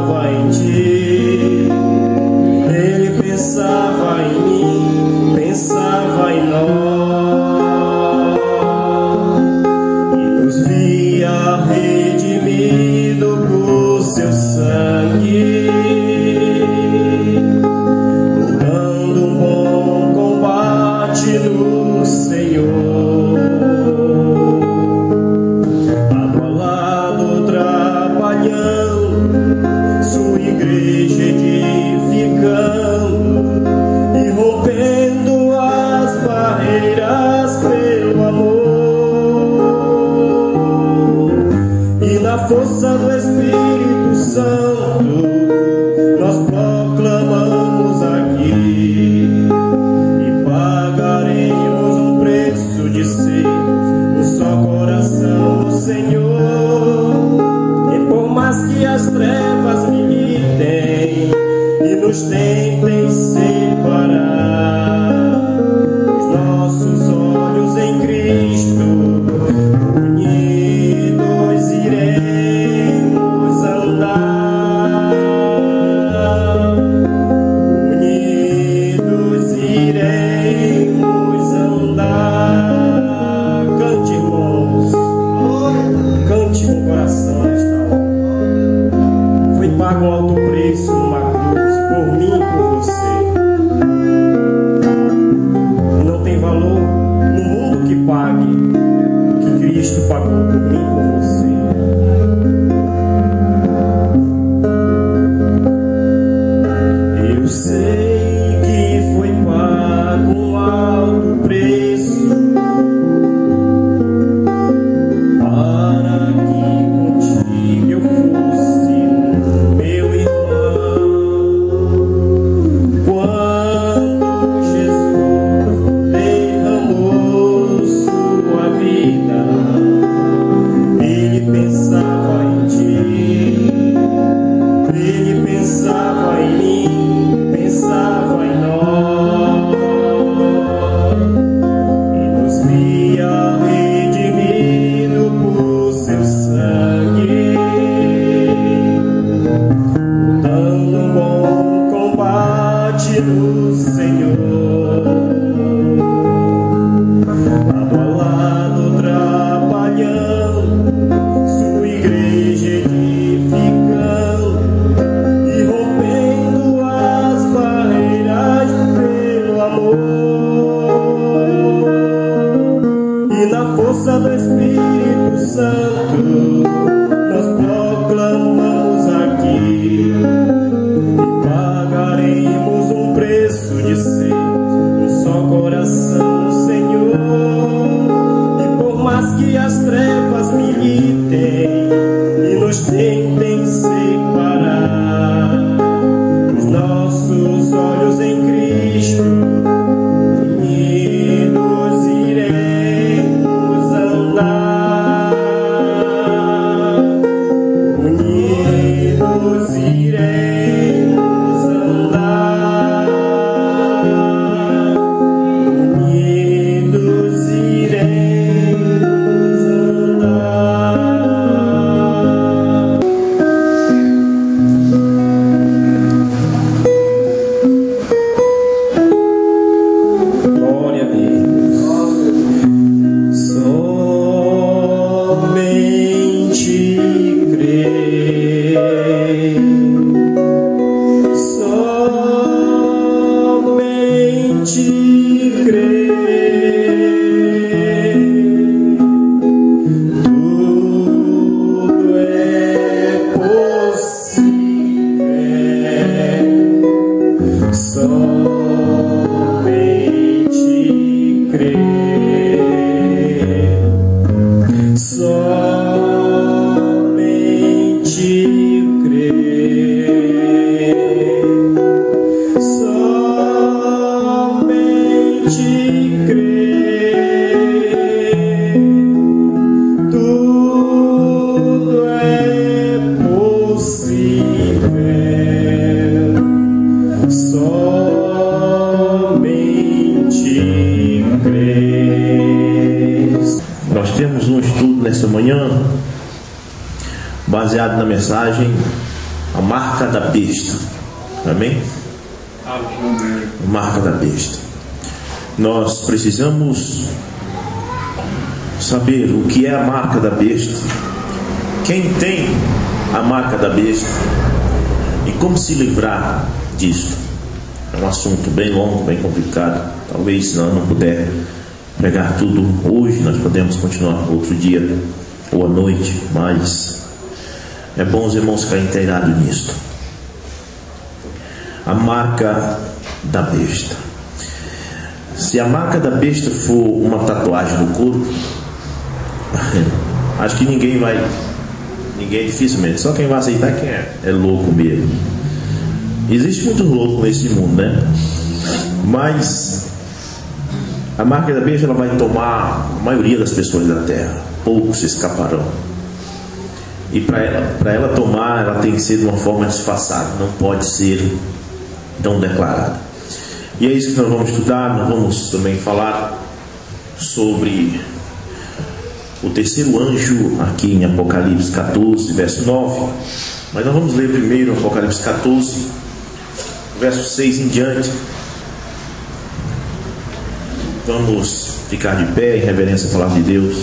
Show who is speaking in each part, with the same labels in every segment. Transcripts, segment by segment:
Speaker 1: pensava em ti, ele pensava em mim, pensava em nós, e nos via redimido por seu sangue, lutando um bom combate no Senhor, lado a lado trabalhando, sua igreja edificando e rompendo as barreiras pelo amor, e na força do Espírito Santo nós proclamamos aqui e pagaremos um preço de ser um só coração do Senhor. E por mais que as trevas militem e nos tentem separar, os nossos olhos em Cristo unidos iremos andar, unidos iremos andar. Cante, irmãos, cante com o coração nesta hora. Foi pago um alto preço numa cruz por mim e por você. Não tem valor no mundo que pague o que Cristo pagou por mim e por você. Eu sei que foi pago um alto preço para que contigo eu fosse meu irmão. Quando Jesus derramou sua vida, ele pensava em ti, ele pensava em mim, pensava em nós, e nos via redimido por seu sangue, lutando um bom combate no Senhor, lado a lado trabalhando, sua igreja edificando e rompendo as barreiras pelo amor, e na força do Espírito Santo nós proclamamos aqui e pagaremos um preço de ser um só coração, Senhor. E por mais que as trevas militem e nos tentem separar, os nossos olhos em Cristo unidos iremos andar, unidos iremos andar, unidos iremos andar. Glória a Deus. Somente crer, somente crer, tudo é possível. Somente crer, somente crer, somente crer, tudo é possível. Somente crer. Nós temos um estudo nessa manhã baseado na mensagem A
Speaker 2: marca da besta. Amém? A marca da besta. Nós precisamos saber o que é a marca da besta, quem tem a marca da besta e como se livrar disso. É um assunto bem longo, bem complicado. Talvez, se não puder pregar tudo hoje, nós podemos continuar outro dia ou à noite, mas é bom os irmãos ficarem inteirados nisso. A marca da besta. Se a marca da besta for uma tatuagem no corpo, acho que ninguém dificilmente, só quem vai aceitar quem é louco mesmo. Existe muito louco nesse mundo, né? Mas a marca da besta, ela vai tomar a maioria das pessoas da terra, poucos se escaparão. E para ela tomar, ela tem que ser de uma forma disfarçada, não pode ser tão declarada. E é isso que nós vamos estudar. Nós vamos também falar sobre o terceiro anjo aqui em Apocalipse 14, verso 9. Mas nós vamos ler primeiro Apocalipse 14, verso 6 em diante. Vamos ficar de pé em reverência à palavra de Deus.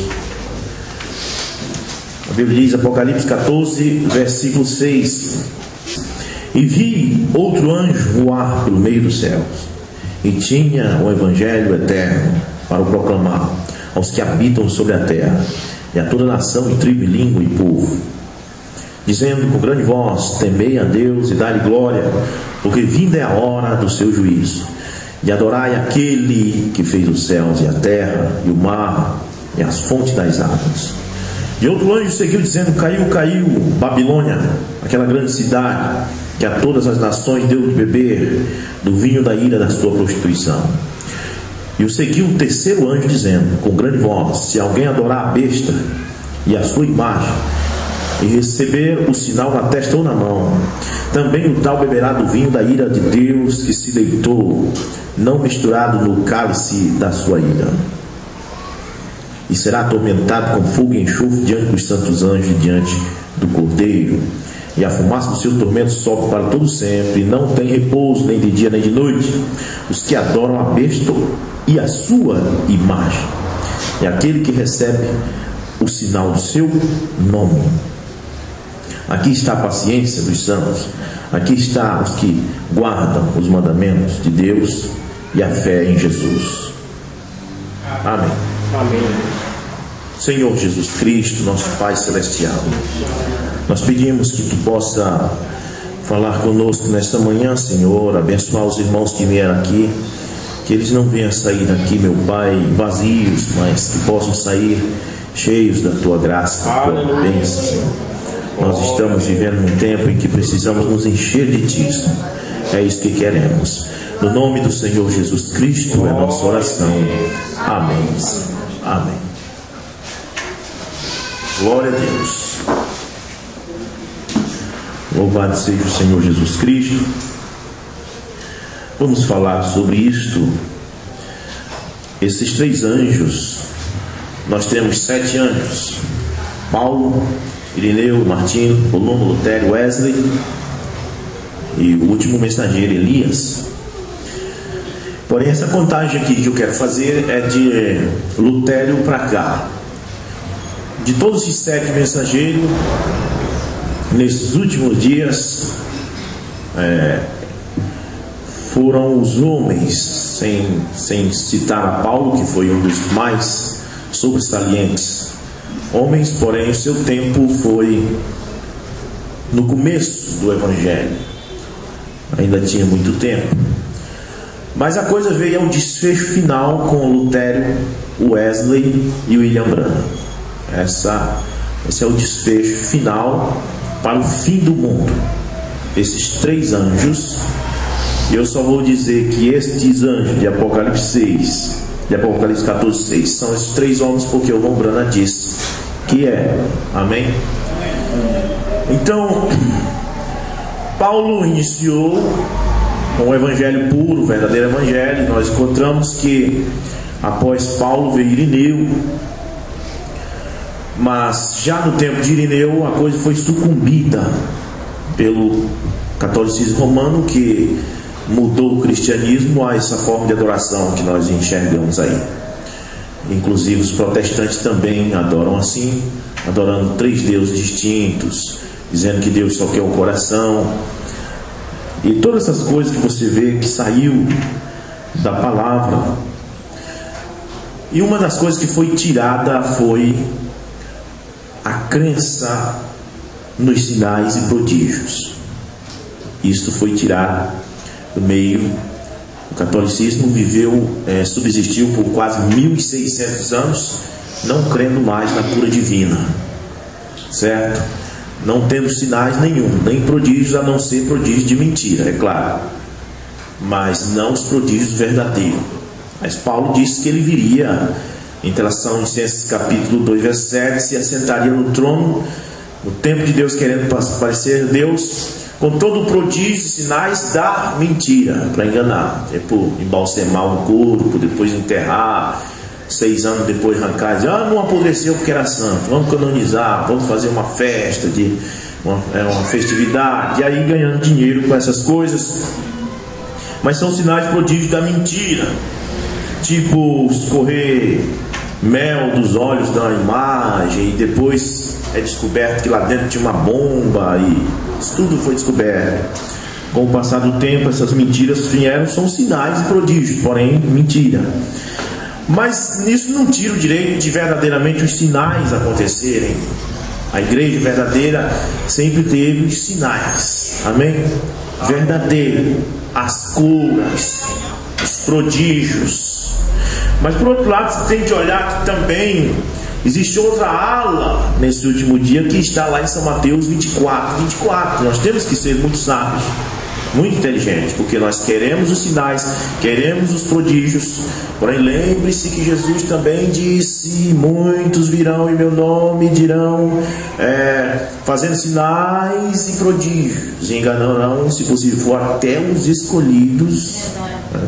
Speaker 2: A Bíblia diz, Apocalipse 14, versículo 6: E vi outro anjo voar pelo meio dos céus, e tinha o evangelho eterno para o proclamar aos que habitam sobre a terra, e a toda nação, e tribo, e língua, e povo, dizendo com grande voz: Temei a Deus e dai-lhe glória, porque vinda é a hora do seu juízo, e adorai aquele que fez os céus e a terra, e o mar, e as fontes das águas. E outro anjo seguiu dizendo: Caiu, caiu Babilônia, aquela grande cidade, que a todas as nações deu de beber do vinho da ira da sua prostituição. E o seguiu o terceiro anjo dizendo com grande voz: Se alguém adorar a besta e a sua imagem, e receber o sinal na testa ou na mão, também o tal beberá do vinho da ira de Deus, que se deitou, não misturado no cálice da sua ira, e será atormentado com fogo e enxofre diante dos santos anjos e diante do Cordeiro. E a fumaça do seu tormento sobe para todo sempre, e não tem repouso nem de dia nem de noite, os que adoram a besta e a sua imagem, e aquele que recebe o sinal do seu nome. Aqui está a paciência dos santos, aqui está os que guardam os mandamentos de Deus e a fé em Jesus. Amém.
Speaker 1: Amém.
Speaker 2: Senhor Jesus Cristo, nosso Pai Celestial, nós pedimos que Tu possa falar conosco nesta manhã, Senhor, abençoar os irmãos que vieram aqui, que eles não venham sair daqui, meu Pai, vazios, mas que possam sair cheios da Tua graça, da Tua bênção, Senhor. Nós estamos vivendo um tempo em que precisamos nos encher de Ti, Senhor. É isso que queremos. No nome do Senhor Jesus Cristo é nossa oração. Amém. Amém. Glória a Deus. Louvado seja o Senhor Jesus Cristo. Vamos falar sobre isto. Esses três anjos. Nós temos 7 anjos: Paulo, Irineu, Martinho, Columbo, Lutério, Wesley e o último mensageiro, Elias. Porém, essa contagem aqui que eu quero fazer é de Lutério para cá. De todos esses 7 mensageiros, nesses últimos dias, foram os homens, sem citar a Paulo, que foi um dos mais sobressalientes homens, porém o seu tempo foi no começo do Evangelho, ainda tinha muito tempo, mas a coisa veio ao desfecho final com Lutério, Wesley e William Branham. Esse é o desfecho final para o fim do mundo. Esses 3 anjos, e eu só vou dizer que estes anjos de Apocalipse 6, de Apocalipse 14, 6, são esses 3 homens, porque o William Branham disse que é. Amém? Então, Paulo iniciou com o evangelho puro, o verdadeiro evangelho. Nós encontramos que após Paulo veio Irineu, mas já no tempo de Irineu a coisa foi sucumbida pelo catolicismo romano, que mudou o cristianismo a essa forma de adoração que nós enxergamos aí. Inclusive os protestantes também adoram assim, adorando 3 deuses distintos, dizendo que Deus só quer o coração, e todas essas coisas que você vê que saiu da palavra. E uma das coisas que foi tirada foi a crença nos sinais e prodígios. Isto foi tirado do meio. O catolicismo subsistiu por quase 1600 anos, não crendo mais na cura divina, certo? Não tendo sinais nenhum, nem prodígios, a não ser prodígios de mentira, é claro, mas não os prodígios verdadeiros. Mas Paulo disse que ele viria, em Tessalonicenses capítulo 2, verso 7, se assentaria no trono, no tempo de Deus, querendo parecer Deus, com todo o prodígio e sinais da mentira, para enganar, tipo embalsamar um corpo, depois enterrar, 6 anos depois arrancar, dizer, não apodreceu porque era santo, vamos canonizar, vamos fazer uma festa, uma festividade, e aí ganhando dinheiro com essas coisas. Mas são sinais prodígios da mentira, tipo escorrer mel dos olhos da imagem, e depois é descoberto que lá dentro tinha uma bomba, e isso tudo foi descoberto. Com o passar do tempo, essas mentiras vieram, são sinais e prodígios, porém mentira. Mas nisso não tira o direito de verdadeiramente os sinais acontecerem. A igreja verdadeira sempre teve os sinais, amém? Verdadeiro, as curas, os prodígios. Mas por outro lado, você tem que olhar que também existe outra ala nesse último dia, que está lá em São Mateus 24. Nós temos que ser muito sábios, muito inteligentes, porque nós queremos os sinais, queremos os prodígios. Porém, lembre-se que Jesus também disse: muitos virão em meu nome e dirão, fazendo sinais e prodígios, e enganarão, se possível for, até os escolhidos.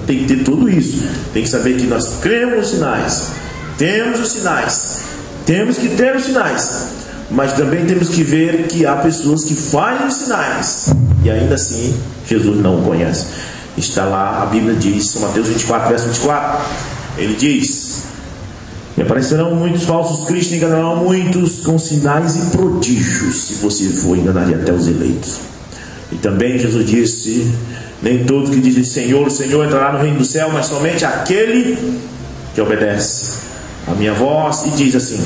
Speaker 2: Tem que ter tudo isso. Tem que saber que nós cremos nos sinais, temos os sinais, temos que ter os sinais, mas também temos que ver que há pessoas que fazem os sinais e ainda assim Jesus não o conhece. Está lá, a Bíblia diz, São Mateus 24, verso 24, ele diz: e aparecerão muitos falsos cristos, enganarão muitos com sinais e prodígios, se possível for, enganaria até os eleitos. E também Jesus disse: nem todos que dizem Senhor, Senhor entrará no reino do céu, mas somente aquele que obedece a minha voz. E diz assim: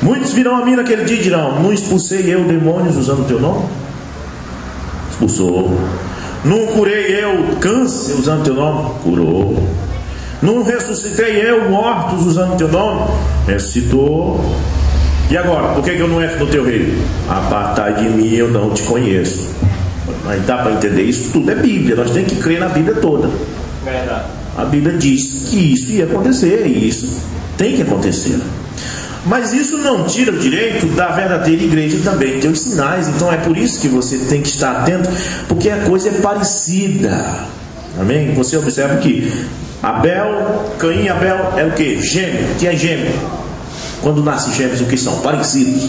Speaker 2: muitos virão a mim naquele dia e dirão: não expulsei eu demônios usando o teu nome? Expulsou. Não curei eu câncer usando o teu nome? Curou. Não ressuscitei eu mortos usando o teu nome? Ressuscitou. E agora, por que eu não entro no teu reino? Apartai de mim, eu não te conheço. Mas dá para entender isso? Tudo é Bíblia, nós temos que crer na Bíblia toda.
Speaker 3: Verdade.
Speaker 2: A Bíblia diz que isso ia acontecer, e isso tem que acontecer. Mas isso não tira o direito da verdadeira igreja também ter os sinais. Então é por isso que você tem que estar atento, porque a coisa é parecida. Amém? Você observa que Caim e Abel é o que? Gêmeo. O que é gêmeo? Quando nasce gêmeos, o que são? Parecidos.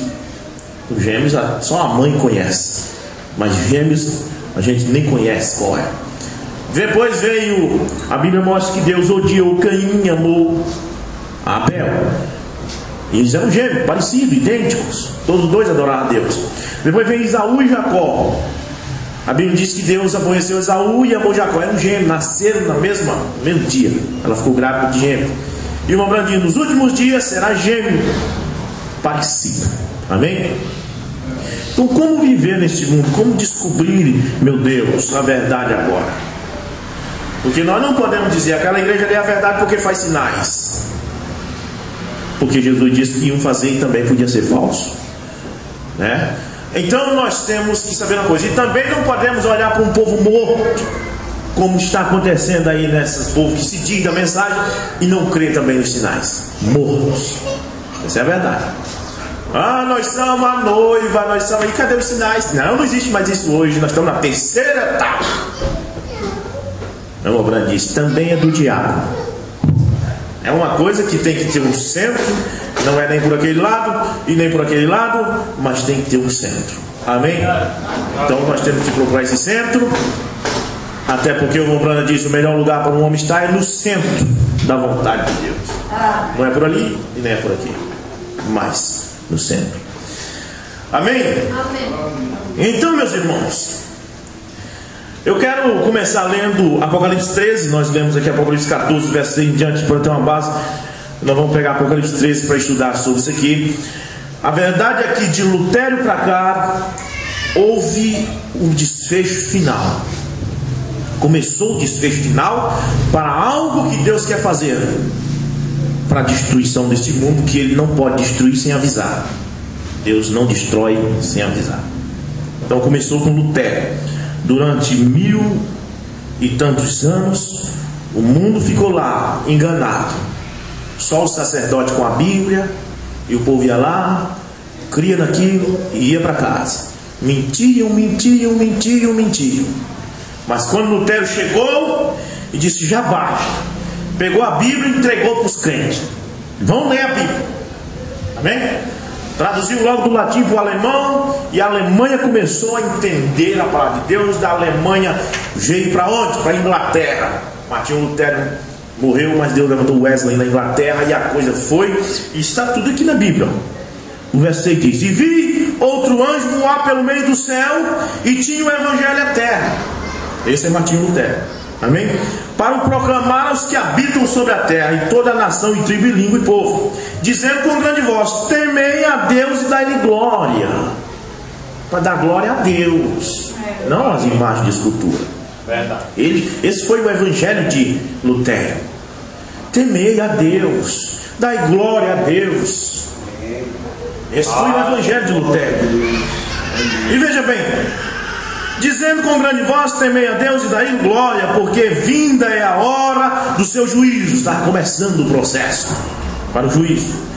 Speaker 2: Os gêmeos só a mãe conhece, mas gêmeos a gente nem conhece qual é. Depois veio, a Bíblia mostra que Deus odiou Caim e amou Abel. Eles eram gêmeos, parecidos, idênticos. Todos dois adoravam a Deus. Depois veio Esaú e Jacó. A Bíblia diz que Deus aborreceu Esaú e amou Jacó. Eram gêmeos, nasceram no mesmo dia. Ela ficou grávida de gêmeo. E uma branquinha, nos últimos dias será gêmeo, parecido. Amém? Então, como viver neste mundo? Como descobrir, meu Deus, a verdade agora? Porque nós não podemos dizer aquela igreja ali é a verdade porque faz sinais. Porque Jesus disse que iam fazer e também podia ser falso, né? Então nós temos que saber uma coisa. E também não podemos olhar para um povo morto, como está acontecendo aí nesses povos que se diz da mensagem e não crê também nos sinais. Mortos. Essa é a verdade. Nós somos a noiva, nós somos... E cadê os sinais? Não existe mais isso hoje. Nós estamos na terceira etapa. Não, o Brand disse, também é do diabo. É uma coisa que tem que ter um centro, Não é nem por aquele lado e nem por aquele lado, mas tem que ter um centro. Amém? Então nós temos que procurar esse centro, até porque o Mombrana diz: o melhor lugar para um homem estar é no centro da vontade de Deus. Não é por ali e nem é por aqui, mas no centro. Amém? Então, meus irmãos, eu quero começar lendo Apocalipse 13. Nós lemos aqui Apocalipse 14, verso 6 em diante, para ter uma base. Nós vamos pegar Apocalipse 13 para estudar sobre isso aqui. A verdade é que de Lutério para cá houve um desfecho final. Começou o desfecho final para algo que Deus quer fazer, para a destruição deste mundo, que Ele não pode destruir sem avisar. Deus não destrói sem avisar. Então começou com Lutério. Durante 1000 e tantos anos, o mundo ficou lá enganado. Só o sacerdote com a Bíblia, e o povo ia lá, cria naquilo e ia para casa. Mentiam. Mas quando Lutero chegou e disse: já basta, pegou a Bíblia e entregou para os crentes. Vão ler a Bíblia. Amém? Traduziu logo do latim para o alemão, e a Alemanha começou a entender a palavra de Deus. Da Alemanha veio para onde? Para a Inglaterra. Martinho Lutero morreu, mas Deus levantou Wesley na Inglaterra, e a coisa foi, e está tudo aqui na Bíblia. O verso 6 diz: e vi outro anjo voar pelo meio do céu, e tinha o evangelho eterno. Esse é Martinho Lutero. Amém? Para o proclamar aos que habitam sobre a terra, e toda a nação, e tribo, e língua, e povo, dizendo com grande voz: temei a Deus e dai-lhe glória. Para dar glória a Deus, não às imagens de escultura. Esse foi o evangelho de Lutero. Temei a Deus, dai glória a Deus. Esse foi o evangelho de Lutero. E veja bem, dizendo com grande voz: temei a Deus e dai glória, porque vinda é a hora do seu juízo. Está começando o processo para o juízo.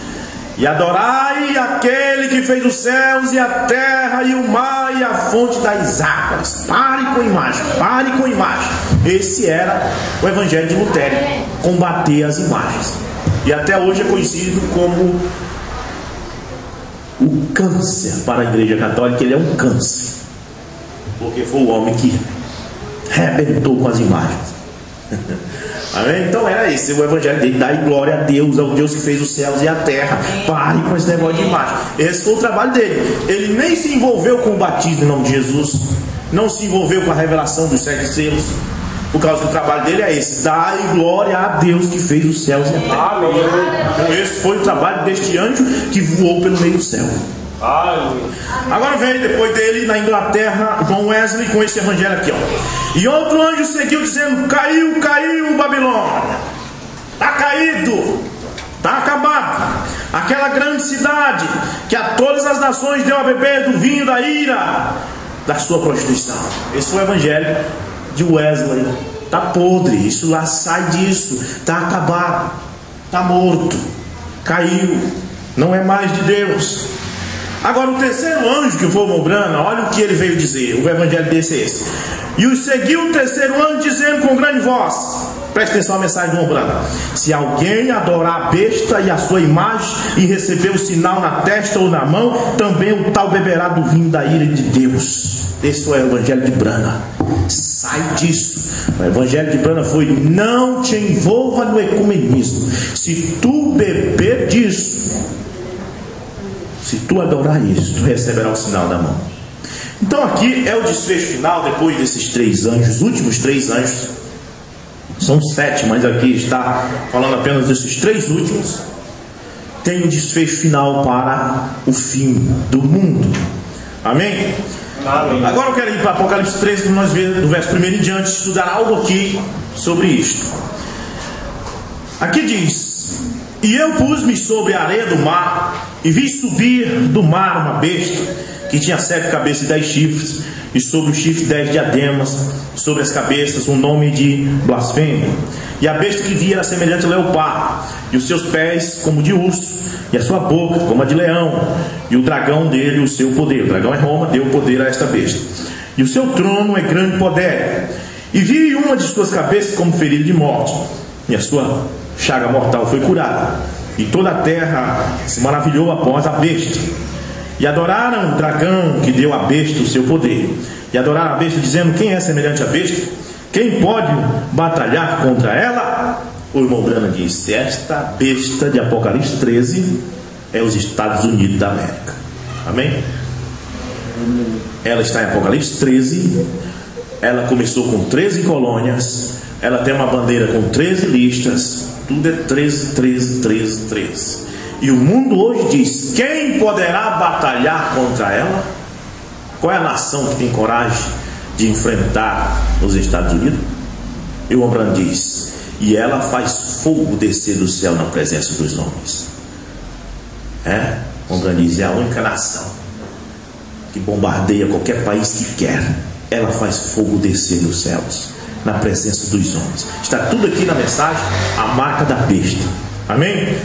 Speaker 2: E adorai aquele que fez os céus e a terra e o mar e a fonte das águas. Pare com imagem. Esse era o evangelho de Lutero, combater as imagens. E até hoje é conhecido como o câncer para a Igreja Católica. Ele é um câncer, porque foi o homem que rebentou com as imagens. Amém? Então era esse o evangelho dele: dai glória a Deus, ao Deus que fez os céus e a terra. Pare com esse negócio de imagem. Esse foi o trabalho dele. Ele nem se envolveu com o batismo em nome de Jesus, não se envolveu com a revelação dos 7 selos, por causa do trabalho dele é esse: dai glória a Deus que fez os céus e a terra. Então esse foi o trabalho deste anjo que voou pelo meio do céu. Agora vem depois dele na Inglaterra John Wesley com esse evangelho aqui, ó. E outro anjo seguiu dizendo: caiu Babilônia, está caído, está acabado, aquela grande cidade que a todas as nações deu a beber do vinho da ira da sua prostituição. Esse foi o evangelho de Wesley. Está podre, isso lá, sai disso, está acabado, está morto, caiu, não é mais de Deus. Agora o terceiro anjo, que foi o Mombrana, olha o que ele veio dizer. O evangelho desse é esse: e o seguiu o terceiro anjo dizendo com grande voz. Preste atenção à mensagem do Mombrana: se alguém adorar a besta e a sua imagem, e receber o sinal na testa ou na mão, também o tal beberá do vinho da ira de Deus. Esse foi o evangelho de Brana. Sai disso. O evangelho de Brana foi: não te envolva no ecumenismo. Se tu beber disso, se tu adorar isso, tu receberá o sinal da mão. Então aqui é o desfecho final, depois desses 3 anjos, os últimos 3 anjos. São 7, mas aqui está falando apenas desses 3 últimos. Tem um desfecho final para o fim do mundo. Amém? Amém. Agora eu quero ir para Apocalipse 13, para nós ver do verso 1 em diante, estudar algo aqui sobre isto. Aqui diz: e eu pus-me sobre a areia do mar, e vi subir do mar uma besta, que tinha 7 cabeças e 10 chifres, e sobre os chifres 10 diademas, sobre as cabeças um nome de blasfêmia. E a besta que via era semelhante ao leopardo, e os seus pés como de urso, e a sua boca como a de leão, e o dragão dele o seu poder. O dragão é Roma, deu poder a esta besta. E o seu trono é grande poder. E vi uma de suas cabeças como ferida de morte, e a sua chaga mortal foi curada. e toda a terra se maravilhou após a besta. E adoraram o dragão que deu à besta o seu poder. E adoraram a besta, dizendo: quem é semelhante à besta? Quem pode batalhar contra ela? O irmão Branham disse: esta besta de Apocalipse 13 é os Estados Unidos da América. Amém? Ela está em Apocalipse 13. Ela começou com 13 colônias. Ela tem uma bandeira com 13 listas. Tudo é 13, 13, 13, 13. E o mundo hoje diz: quem poderá batalhar contra ela? Qual é a nação que tem coragem de enfrentar os Estados Unidos? E o homem diz: e ela faz fogo descer do céu na presença dos homens. O homem diz: é a única nação que bombardeia qualquer país que quer. Ela faz fogo descer dos céus na presença dos homens. Está tudo aqui na mensagem, a marca da besta. Amém?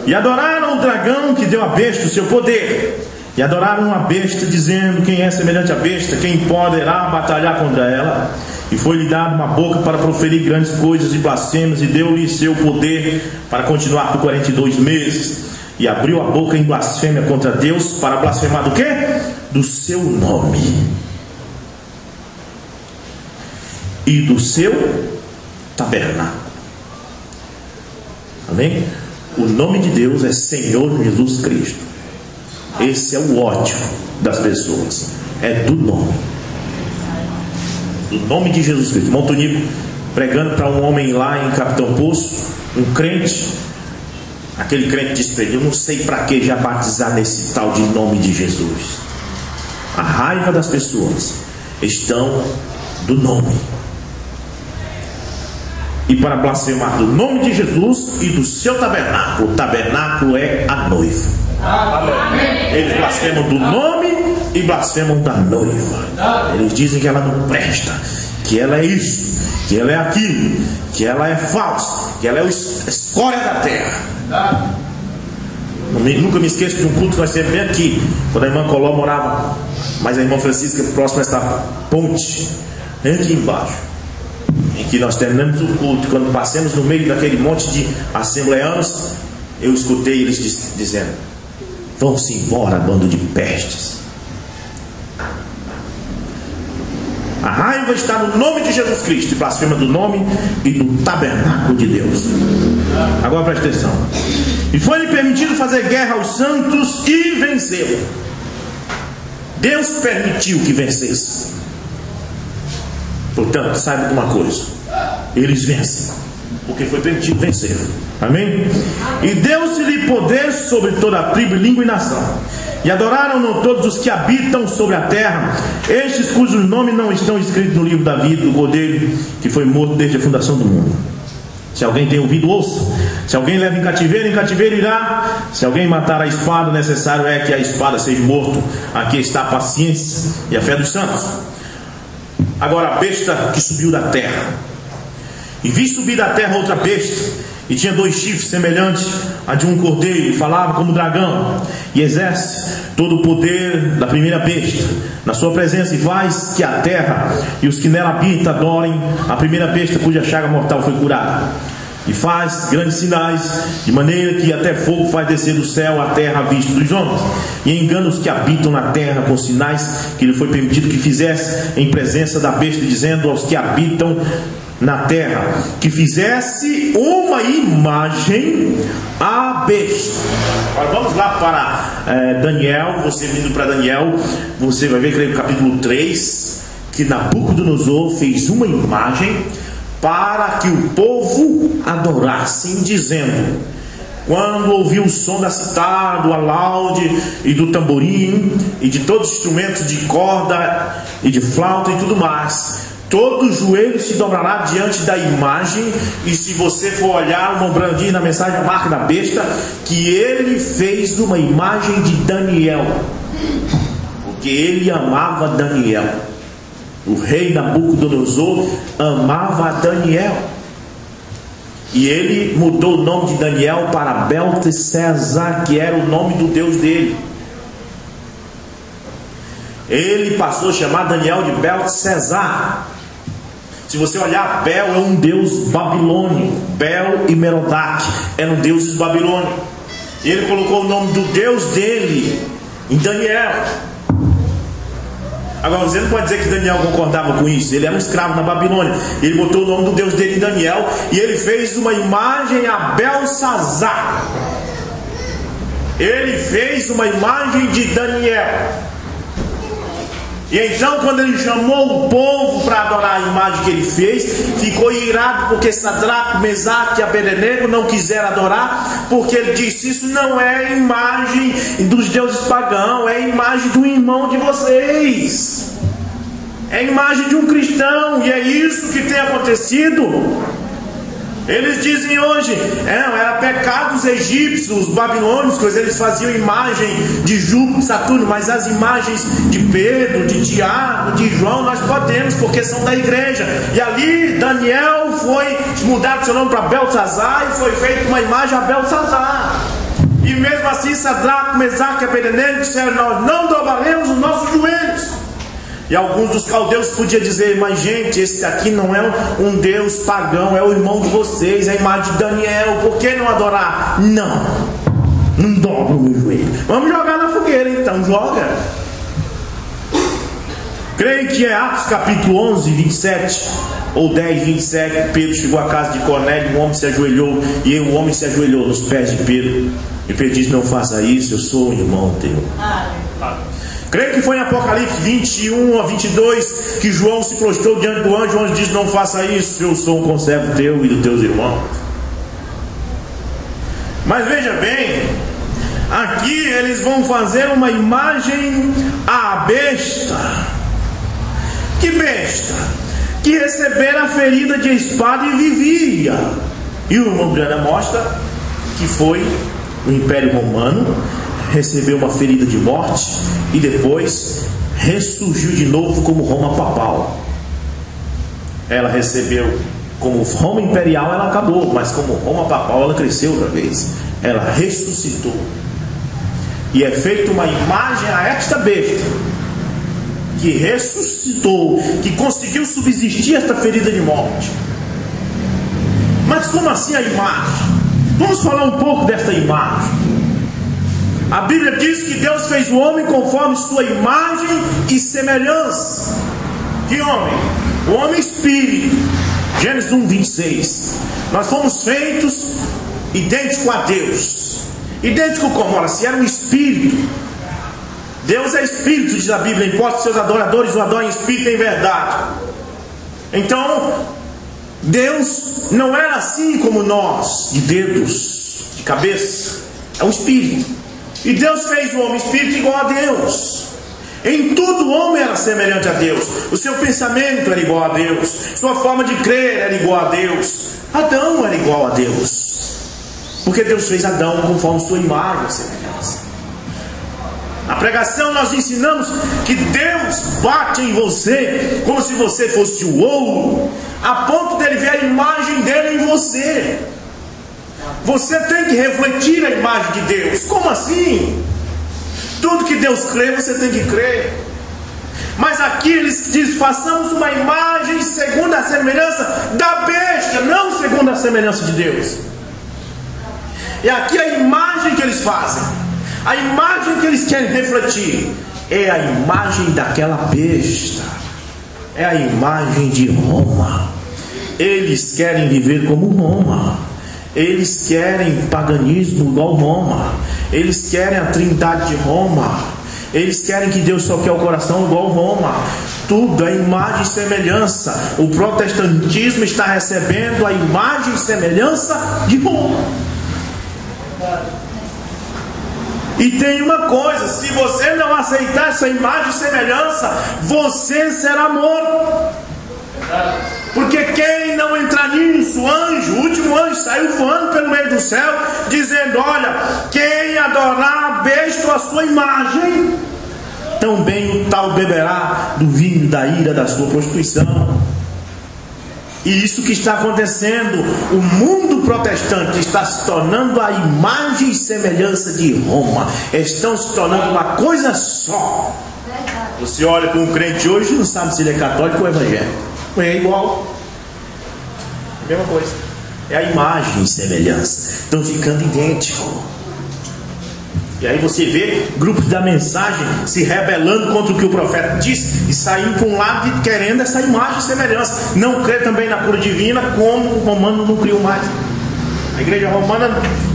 Speaker 2: E adoraram o dragão que deu à besta o seu poder. E adoraram a besta, dizendo: quem é semelhante à besta? Quem poderá batalhar contra ela? E foi-lhe dado uma boca para proferir grandes coisas e blasfêmias, e deu-lhe seu poder para continuar por 42 meses. E abriu a boca em blasfêmia contra Deus, para blasfemar do quê? Do seu nome e do seu tabernáculo. Amém? O nome de Deus é Senhor Jesus Cristo. Esse é o ódio das pessoas. É do nome. Do nome de Jesus Cristo. Irmão Tonico pregando para um homem lá em Capitão Poço, um crente. Aquele crente disse para ele: eu não sei para que já batizar nesse tal de nome de Jesus. A raiva das pessoas estão do nome. E para blasfemar do nome de Jesus e do seu tabernáculo. O tabernáculo é a noiva. Eles blasfemam do nome e blasfemam da noiva. Eles dizem que ela não presta, que ela é isso, que ela é aquilo, que ela é falsa, que ela é a escória da terra. Nunca me esqueço de um culto que nós temos bem aqui, quando a irmã Coló morava, mas a irmã Francisca próxima a essa ponte, bem aqui embaixo, em que nós terminamos o culto. Quando passamos no meio daquele monte de assembleanos, eu escutei eles dizendo: vão-se embora, bando de pestes. A raiva está no nome de Jesus Cristo, e blasfema do nome e do tabernáculo de Deus. Agora preste atenção. E foi-lhe permitido fazer guerra aos santos e venceu. Deus permitiu que vencesse. Portanto, saiba de uma coisa: eles vencem, porque foi permitido vencer. Amém? E deu-se-lhe poder sobre toda a tribo, língua e nação. E adoraram-no todos os que habitam sobre a terra, estes cujos nomes não estão escritos no livro da vida do Cordeiro, que foi morto desde a fundação do mundo. Se alguém tem ouvido, ouça. Se alguém leva em cativeiro irá. Se alguém matar a espada, necessário é que a espada seja morto. Aqui está a paciência e a fé dos santos. Agora, a besta que subiu da terra. E vi subir da terra outra besta, e tinha 2 chifres semelhantes a de um cordeiro, e falava como dragão, e exerce todo o poder da primeira besta na sua presença, e faz que a terra e os que nela habitam adorem a primeira besta, cuja chaga mortal foi curada. E faz grandes sinais, de maneira que até fogo faz descer do céu a terra à vista dos homens, e engana os que habitam na terra com sinais que lhe foi permitido que fizesse em presença da besta, dizendo aos que habitam na terra que fizesse uma imagem à besta. Agora vamos lá para Daniel. Você vindo para Daniel, você vai ver que no capítulo 3 que Nabucodonosor fez uma imagem para que o povo adorasse, dizendo: quando ouviu o som da citada, do alaude e do tamborim e de todos os instrumentos de corda e de flauta e tudo mais, todo joelho se dobrará diante da imagem. E se você for olhar, o irmão Brandinho na mensagem, a marca da besta, que ele fez uma imagem de Daniel, porque ele amava Daniel. O rei Nabucodonosor amava Daniel, e ele mudou o nome de Daniel para Beltesazar, que era o nome do Deus dele. Ele passou a chamar Daniel de Beltesazar. Se você olhar, Bel é um deus babilônico. Bel e Merodach eram deuses babilônicos. E ele colocou o nome do Deus dele em Daniel. Agora você não pode dizer que Daniel concordava com isso. Ele era um escravo na Babilônia. Ele botou o nome do Deus dele em Daniel. E ele fez uma imagem a Belsazar. Ele fez uma imagem de Daniel. E então, quando ele chamou o povo para adorar a imagem que ele fez, ficou irado porque Sadraque, Mesaque e Abednego não quiseram adorar, porque ele disse: isso não é imagem dos deuses pagãos, é imagem do irmão de vocês, é imagem de um cristão. E é isso que tem acontecido. Eles dizem hoje, era pecado dos egípcios, os babilônicos, eles faziam imagem de Júpiter, Saturno, mas as imagens de Pedro, de Tiago, de João, nós podemos, porque são da igreja. E ali Daniel foi mudado seu nome para Belsazar e foi feita uma imagem a Belsazar. E mesmo assim Sadraque, Mesaque e Abednego disseram: nós não dobraremos os nossos joelhos. E alguns dos caldeus podiam dizer: mas gente, esse aqui não é um deus pagão, é o irmão de vocês, é a imagem de Daniel, por que não adorar? Não dobro o meu joelho. Vamos jogar na fogueira então, joga. Creio que é Atos capítulo 11, 27 ou 10, 27, Pedro chegou à casa de Cornélio, o homem se ajoelhou, e o homem se ajoelhou nos pés de Pedro, e Pedro disse: não faça isso, eu sou um irmão teu. Creio que foi em Apocalipse 21 a 22 que João se prostrou diante do anjo. O anjo disse: não faça isso, eu sou um conservo teu e dos teus irmãos. Mas veja bem, aqui eles vão fazer uma imagem à besta. Que besta? Que recebera a ferida de espada e vivia. E o irmão Brana mostra que foi o Império Romano, recebeu uma ferida de morte e depois ressurgiu de novo como Roma papal. Ela recebeu como Roma imperial, ela acabou, mas como Roma papal ela cresceu outra vez, ela ressuscitou. E é feita uma imagem a esta besta que ressuscitou, que conseguiu subsistir esta ferida de morte. Mas como assim a imagem? Vamos falar um pouco desta imagem. A Bíblia diz que Deus fez o homem conforme sua imagem e semelhança. Que homem? O homem espírito. Gênesis 1, 26. Nós fomos feitos idênticos a Deus. Idêntico como? Ora, se era um espírito. Deus é espírito, diz a Bíblia. Importa que seus adoradores o adorem em espírito e em verdade. Então, Deus não era assim como nós, de dedos, de cabeça. É um espírito. E Deus fez o homem espírito igual a Deus. Em tudo o homem era semelhante a Deus. O seu pensamento era igual a Deus. Sua forma de crer era igual a Deus. Adão era igual a Deus, porque Deus fez Adão conforme sua imagem e semelhança. Na pregação nós ensinamos que Deus bate em você como se você fosse o ouro, a ponto dele ver a imagem dele em você. Você tem que refletir a imagem de Deus. Como assim? Tudo que Deus crê, você tem que crer. Mas aqui eles dizem: façamos uma imagem segundo a semelhança da besta, não segundo a semelhança de Deus. E aqui a imagem que eles fazem, a imagem que eles querem refletir, é a imagem daquela besta, é a imagem de Roma. Eles querem viver como Roma. Eles querem paganismo igual Roma. Eles querem a trindade de Roma. Eles querem que Deus só quer o coração igual Roma. Tudo é imagem e semelhança. O protestantismo está recebendo a imagem e semelhança de Roma. E tem uma coisa: se você não aceitar essa imagem e semelhança, você será morto. Porque quem não entrar nisso, o anjo, o último anjo, saiu voando pelo meio do céu, dizendo: olha, quem adorar a besta ou a sua imagem, também o tal beberá do vinho da ira da sua prostituição. E isso que está acontecendo, o mundo protestante está se tornando a imagem e semelhança de Roma. Estão se tornando uma coisa só. Você olha para um crente hoje e não sabe se ele é católico ou evangélico. É igual. Mesma coisa. É a imagem e semelhança. Estão ficando idêntico. E aí você vê grupos da mensagem se rebelando contra o que o profeta disse e saindo para um lado querendo essa imagem e semelhança. Não crê também na cura divina, como o romano não criou mais. A igreja romana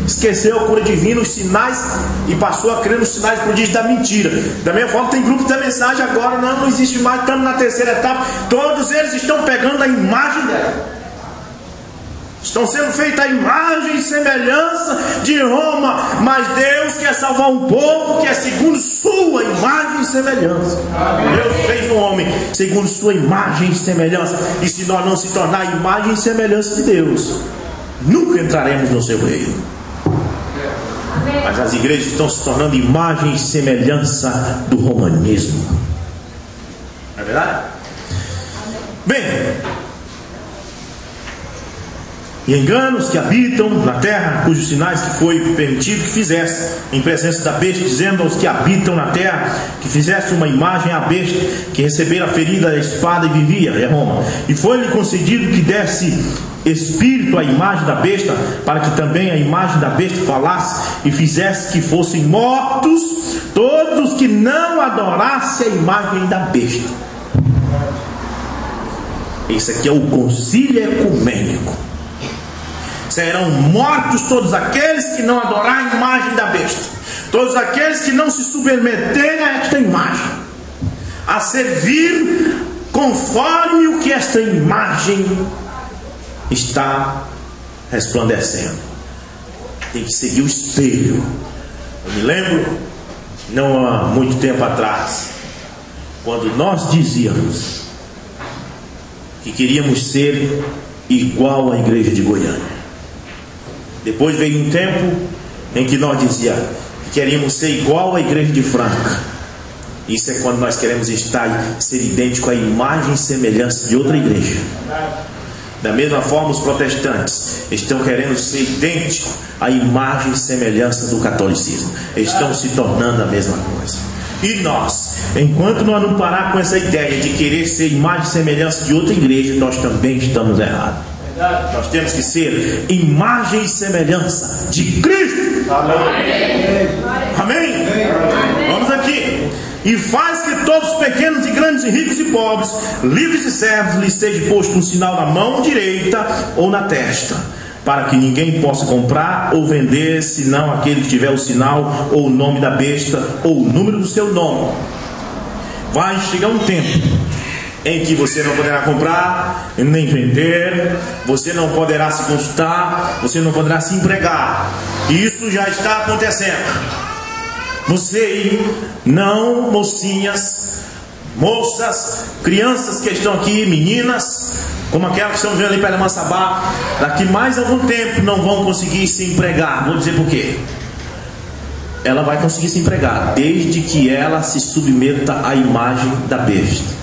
Speaker 2: esqueceu a cura divina, os sinais, e passou a crer nos sinais prodígios da mentira. Da mesma forma, tem grupos da mensagem agora, não existe mais, estamos na terceira etapa. Todos eles estão pegando a imagem dela. Estão sendo feitas a imagem e semelhança de Roma. Mas Deus quer salvar um povo que é segundo sua imagem e semelhança. Deus fez um homem segundo sua imagem e semelhança. E se nós não se tornar a imagem e semelhança de Deus, nunca entraremos no seu reino. Mas as igrejas estão se tornando imagem e semelhança do romanismo. Não é verdade? Bem, e enganos que habitam na terra, cujos sinais que foi permitido que fizesse em presença da besta, dizendo aos que habitam na terra que fizesse uma imagem à besta, que recebera a ferida da espada e vivia, é Roma. E foi-lhe concedido que desse espírito à imagem da besta, para que também a imagem da besta falasse e fizesse que fossem mortos todos os que não adorassem a imagem da besta. Esse aqui é o concílio ecumênico. Serão mortos todos aqueles que não adorarem a imagem da besta, todos aqueles que não se submeterem a esta imagem, a servir conforme o que esta imagem está resplandecendo. Tem que seguir o espelho. Eu me lembro, não há muito tempo atrás, quando nós dizíamos que queríamos ser igual à igreja de Goiânia. Depois veio um tempo em que nós dizíamos que queríamos ser igual à igreja de Franca. Isso é quando nós queremos ser idêntico à imagem e semelhança de outra igreja. Da mesma forma, os protestantes estão querendo ser idênticos à imagem e semelhança do catolicismo. Estão se tornando a mesma coisa. E nós, enquanto nós não parar com essa ideia de querer ser imagem e semelhança de outra igreja, nós também estamos errados. Nós temos que ser imagem e semelhança de Cristo. Amém. Amém. Vamos aqui. E faz que todos os pequenos e grandes, e ricos e pobres, livres e servos, lhes seja posto um sinal na mão direita ou na testa, para que ninguém possa comprar ou vender, senão aquele que tiver o sinal ou o nome da besta ou o número do seu nome. Vai chegar um tempo em que você não poderá comprar nem vender, você não poderá se consultar, você não poderá se empregar. Isso já está acontecendo. Você não, mocinhas, moças, crianças que estão aqui, meninas, como aquelas que estão vendo ali pela Massabá, daqui mais algum tempo não vão conseguir se empregar. Vou dizer por quê. Ela vai conseguir se empregar desde que ela se submeta à imagem da besta.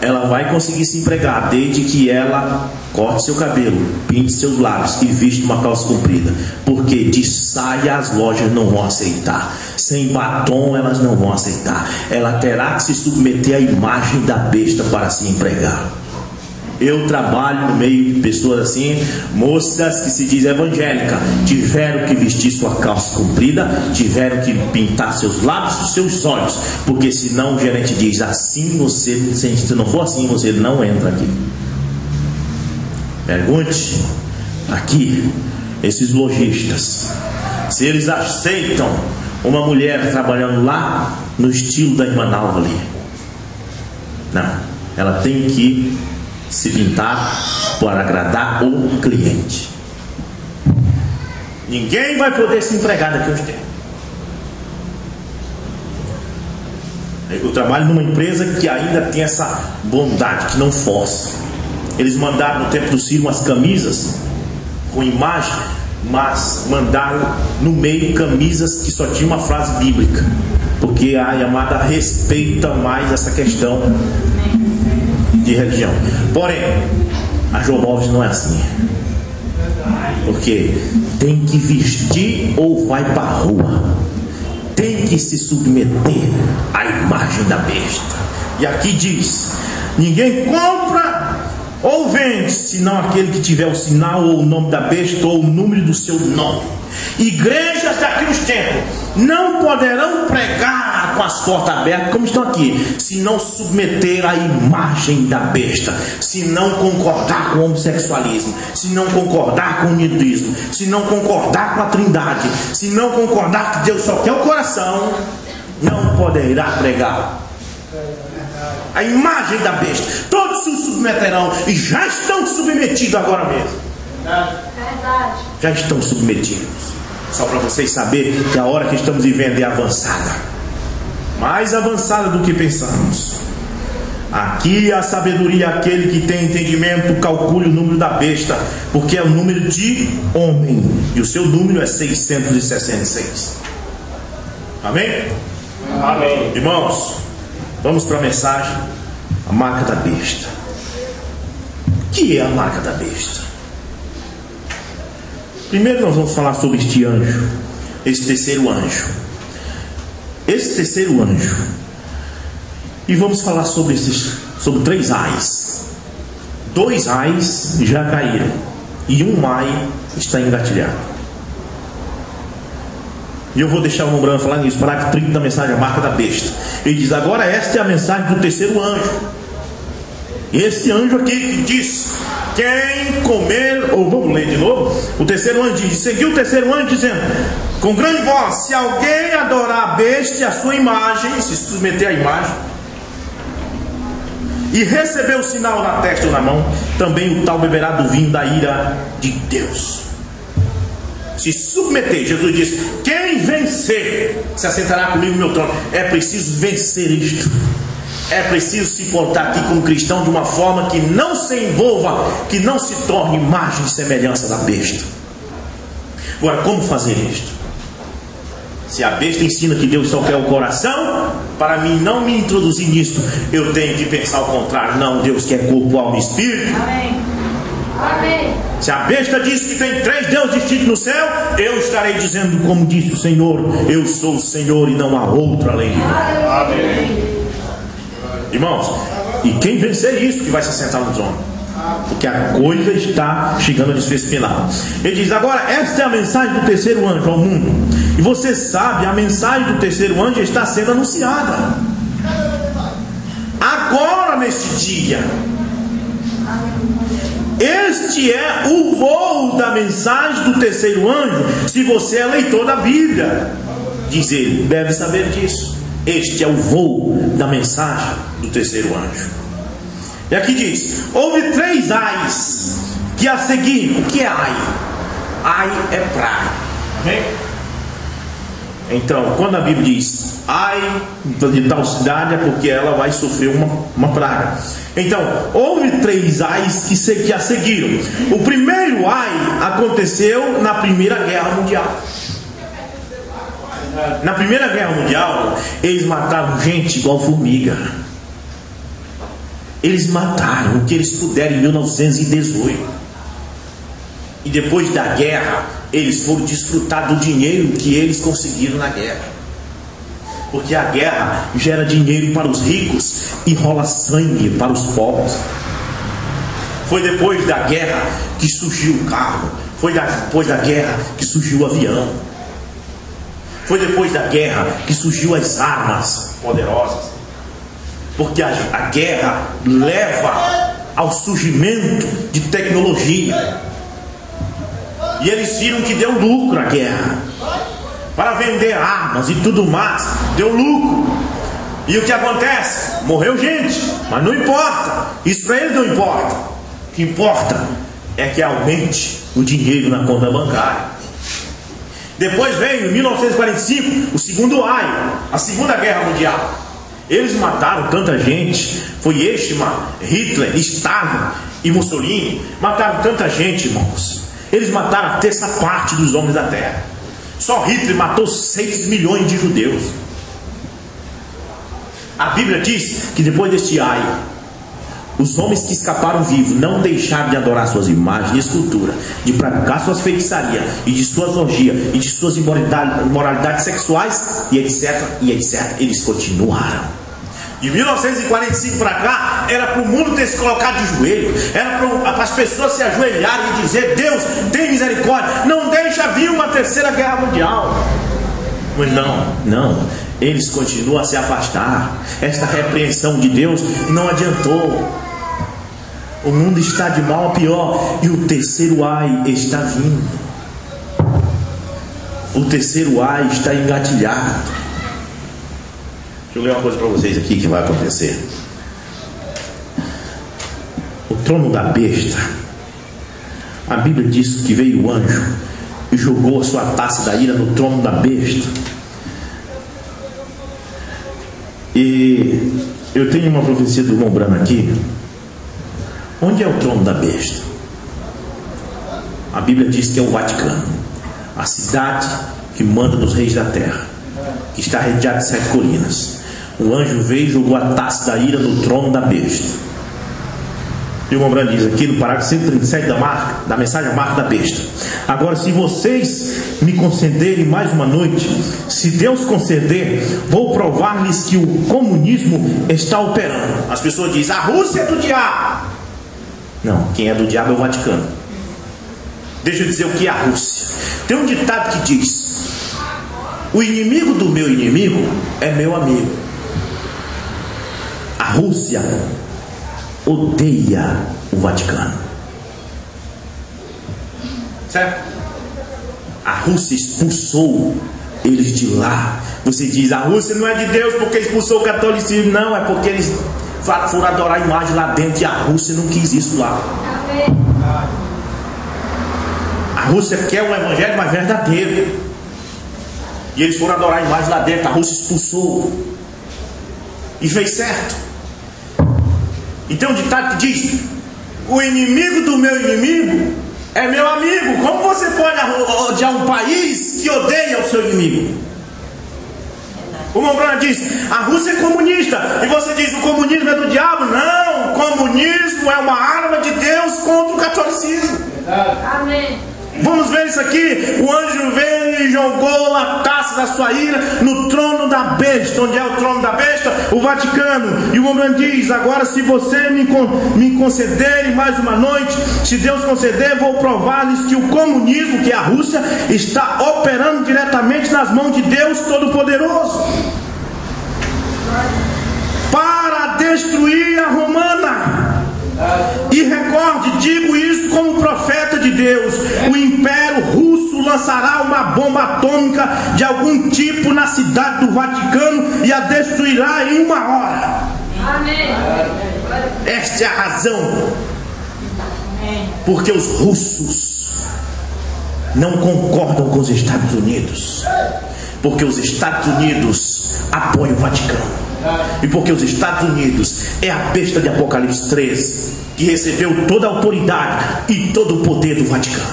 Speaker 2: Ela vai conseguir se empregar desde que ela corte seu cabelo, pinte seus lábios e vista uma calça comprida, porque de saia as lojas não vão aceitar, sem batom elas não vão aceitar. Ela terá que se submeter à imagem da besta para se empregar. Eu trabalho no meio de pessoas assim, moças que se dizem evangélicas, tiveram que vestir sua calça comprida, tiveram que pintar seus lábios e seus olhos, porque senão o gerente diz assim, se não for assim, você não entra aqui. Pergunte aqui, esses lojistas, se eles aceitam uma mulher trabalhando lá no estilo da irmã Nalva ali. Não, ela tem que se pintar para agradar o cliente. Ninguém vai poder se empregar daqui a uns tempos. Eu trabalho numa empresa que ainda tem essa bondade, que não força. Eles mandaram no tempo do Ciro umas camisas com imagem, mas mandaram no meio camisas que só tinha uma frase bíblica, porque a Yamada respeita mais essa questão de religião. Porém, a João Móveis não é assim, porque tem que vestir ou vai para a rua, tem que se submeter à imagem da besta. E aqui diz: ninguém compra ou vende, senão aquele que tiver o sinal ou o nome da besta ou o número do seu nome. Igrejas daqui nos tempos não poderão pregar com as portas abertas como estão aqui, se não submeter à imagem da besta, se não concordar com o homossexualismo, se não concordar com o hinduísmo, se não concordar com a trindade, se não concordar que Deus só quer o coração, não poderá pregar a imagem da besta. Todos se submeterão e já estão submetidos agora mesmo.
Speaker 3: Verdade.
Speaker 2: Já estão submetidos. Só para vocês saberem que a hora que estamos vivendo é avançada, mais avançada do que pensamos. Aqui a sabedoria, aquele que tem entendimento, calcule o número da besta, porque é o número de homem, e o seu número é 666. Amém?
Speaker 1: Amém.
Speaker 2: Irmãos, vamos para a mensagem. A marca da besta. O que é a marca da besta? Primeiro nós vamos falar sobre este anjo, esse terceiro anjo. Esse terceiro anjo. E vamos falar sobre três ais. 2 ais já caíram e 1 ai está engatilhado. E eu vou deixar o Brano falar nisso, parágrafo 30 da mensagem, a marca da besta. Ele diz: agora esta é a mensagem do terceiro anjo. Esse anjo aqui que diz: quem comer, ou vamos ler de novo, o terceiro anjo diz, seguiu o terceiro anjo dizendo com grande voz: se alguém adorar a besta e a sua imagem, se submeter à imagem, e receber o sinal na testa ou na mão, também o tal beberá do vinho da ira de Deus. Se submeter, Jesus diz: quem vencer se assentará comigo no meu trono. É preciso vencer isto. É preciso se portar aqui como cristão de uma forma que não se envolva, que não se torne imagem e semelhança da besta. Agora, como fazer isto? Se a besta ensina que Deus só quer o coração, para mim não me introduzir nisto, eu tenho que pensar ao contrário. Não, Deus quer corpo, alma e espírito.
Speaker 3: Amém. Amém.
Speaker 2: Se a besta diz que tem 3 deuses distintos no céu, eu estarei dizendo como disse o Senhor: eu sou o Senhor e não há outro além de mim.
Speaker 1: Amém.
Speaker 2: Irmãos, e quem vencer isso que vai se assentar no trono, porque a coisa está chegando a desfecho final. Ele diz: agora esta é a mensagem do terceiro anjo ao mundo. E você sabe, a mensagem do terceiro anjo está sendo anunciada agora, nesse dia. Este é o voo da mensagem do terceiro anjo. Se você é leitor da Bíblia, diz ele, deve saber disso. Este é o voo da mensagem do terceiro anjo. E aqui diz: houve 3 ais que a seguiram. O que é ai? Ai é praga. Amém? Então, quando a Bíblia diz ai de tal cidade, é porque ela vai sofrer uma praga. Então, houve 3 ais que a seguiram. O primeiro ai aconteceu na Primeira Guerra Mundial. Na Primeira Guerra Mundial, eles mataram gente igual formiga. Eles mataram o que eles puderam em 1918. E depois da guerra, eles foram desfrutar do dinheiro que eles conseguiram na guerra. Porque a guerra gera dinheiro para os ricos e rola sangue para os pobres. Foi depois da guerra que surgiu o carro. Foi depois da guerra que surgiu o avião. Foi depois da guerra que surgiu as armas poderosas. Porque a guerra leva ao surgimento de tecnologia. E eles viram que deu lucro a guerra. Para vender armas e tudo mais, deu lucro. E o que acontece? Morreu gente, mas não importa. Isso para eles não importa. O que importa é que aumente o dinheiro na conta bancária. Depois veio, em 1945, o segundo ai, a Segunda Guerra Mundial. Eles mataram tanta gente. Foi Eichmann, Hitler, Stalin e Mussolini. Mataram tanta gente, irmãos. Eles mataram a 1/3 dos homens da terra. Só Hitler matou 6 milhões de judeus. A Bíblia diz que depois deste ai, os homens que escaparam vivos não deixaram de adorar suas imagens de escultura, de praticar suas feitiçarias e de suas orgias e de suas imoralidades sexuais e etc, e etc. Eles continuaram. De 1945 para cá, era para o mundo ter se colocado de joelho, era para as pessoas se ajoelharem e dizer: Deus, tem misericórdia, não deixa vir uma terceira guerra mundial. Mas não, eles continuam a se afastar. Esta repreensão de Deus não adiantou. O mundo está de mal a pior e o terceiro ai está vindo. O terceiro ai está engatilhado. Deixa eu ler uma coisa para vocês aqui que vai acontecer. O trono da besta, a Bíblia diz que veio o anjo e jogou a sua taça da ira no trono da besta. E eu tenho uma profecia do irmão Branham aqui. Onde é o trono da besta? A Bíblia diz que é o Vaticano, a cidade que manda nos reis da terra, que está rodeada de 7 colinas. O anjo veio e jogou a taça da ira no trono da besta. E o irmão Branham diz aqui no parágrafo 137 da mensagem A Marca da Besta: agora, se vocês me concederem mais uma noite, se Deus conceder, vou provar-lhes que o comunismo está operando. As pessoas dizem: a Rússia é do diabo. Não, quem é do diabo é o Vaticano. Deixa eu dizer o que é a Rússia. Tem um ditado que diz: o inimigo do meu inimigo é meu amigo. A Rússia odeia o Vaticano, certo? A Rússia expulsou eles de lá. Você diz: a Rússia não é de Deus porque expulsou o catolicismo. Não, é porque eles foram adorar a imagem lá dentro e a Rússia não quis isso lá. A Rússia quer um evangelho mais verdadeiro e eles foram adorar a imagem lá dentro. A Rússia expulsou e fez certo. E tem um ditado que diz: o inimigo do meu inimigo é meu amigo. Como você pode odiar um país que odeia o seu inimigo? O irmão Branham diz: a Rússia é comunista. E você diz: o comunismo é do diabo. Não, o comunismo é uma arma de Deus contra o catolicismo.
Speaker 3: Amém.
Speaker 2: Vamos ver isso aqui. O anjo veio e jogou a taça da sua ira no trono da besta. Onde é o trono da besta? O Vaticano. E o homem diz: agora, se você me concederem mais uma noite, se Deus conceder, vou provar-lhes que o comunismo, que é a Rússia, está operando diretamente nas mãos de Deus Todo-Poderoso para destruir a romana. E recorde, digo isso como profeta de Deus: o Império Russo lançará uma bomba atômica de algum tipo na cidade do Vaticano e a destruirá em uma hora.
Speaker 3: Amém.
Speaker 2: Esta é a razão porque os russos não concordam com os Estados Unidos, porque os Estados Unidos apoiam o Vaticano. E porque os Estados Unidos é a besta de Apocalipse 13, que recebeu toda a autoridade e todo o poder do Vaticano.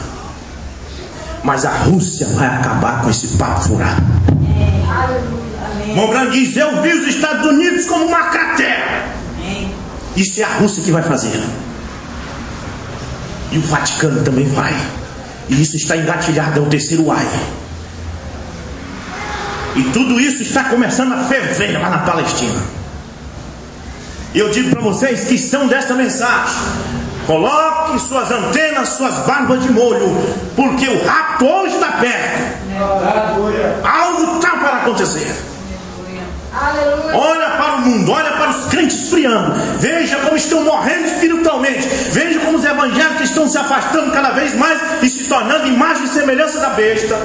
Speaker 2: Mas a Rússia vai acabar com esse papo furado. Montbrand diz: eu vi os Estados Unidos como uma cratera. Isso é a Rússia que vai fazer. E o Vaticano também vai. E isso está engatilhado, é o terceiro ai. E tudo isso está começando a ferver lá na Palestina. E eu digo para vocês que são desta mensagem: coloque suas antenas, suas barbas de molho, porque o rapto hoje está perto. Algo está para acontecer. Olha para o mundo, olha para os crentes esfriando. Veja como estão morrendo espiritualmente. Veja como os evangélicos estão se afastando cada vez mais e se tornando imagem e semelhança da besta.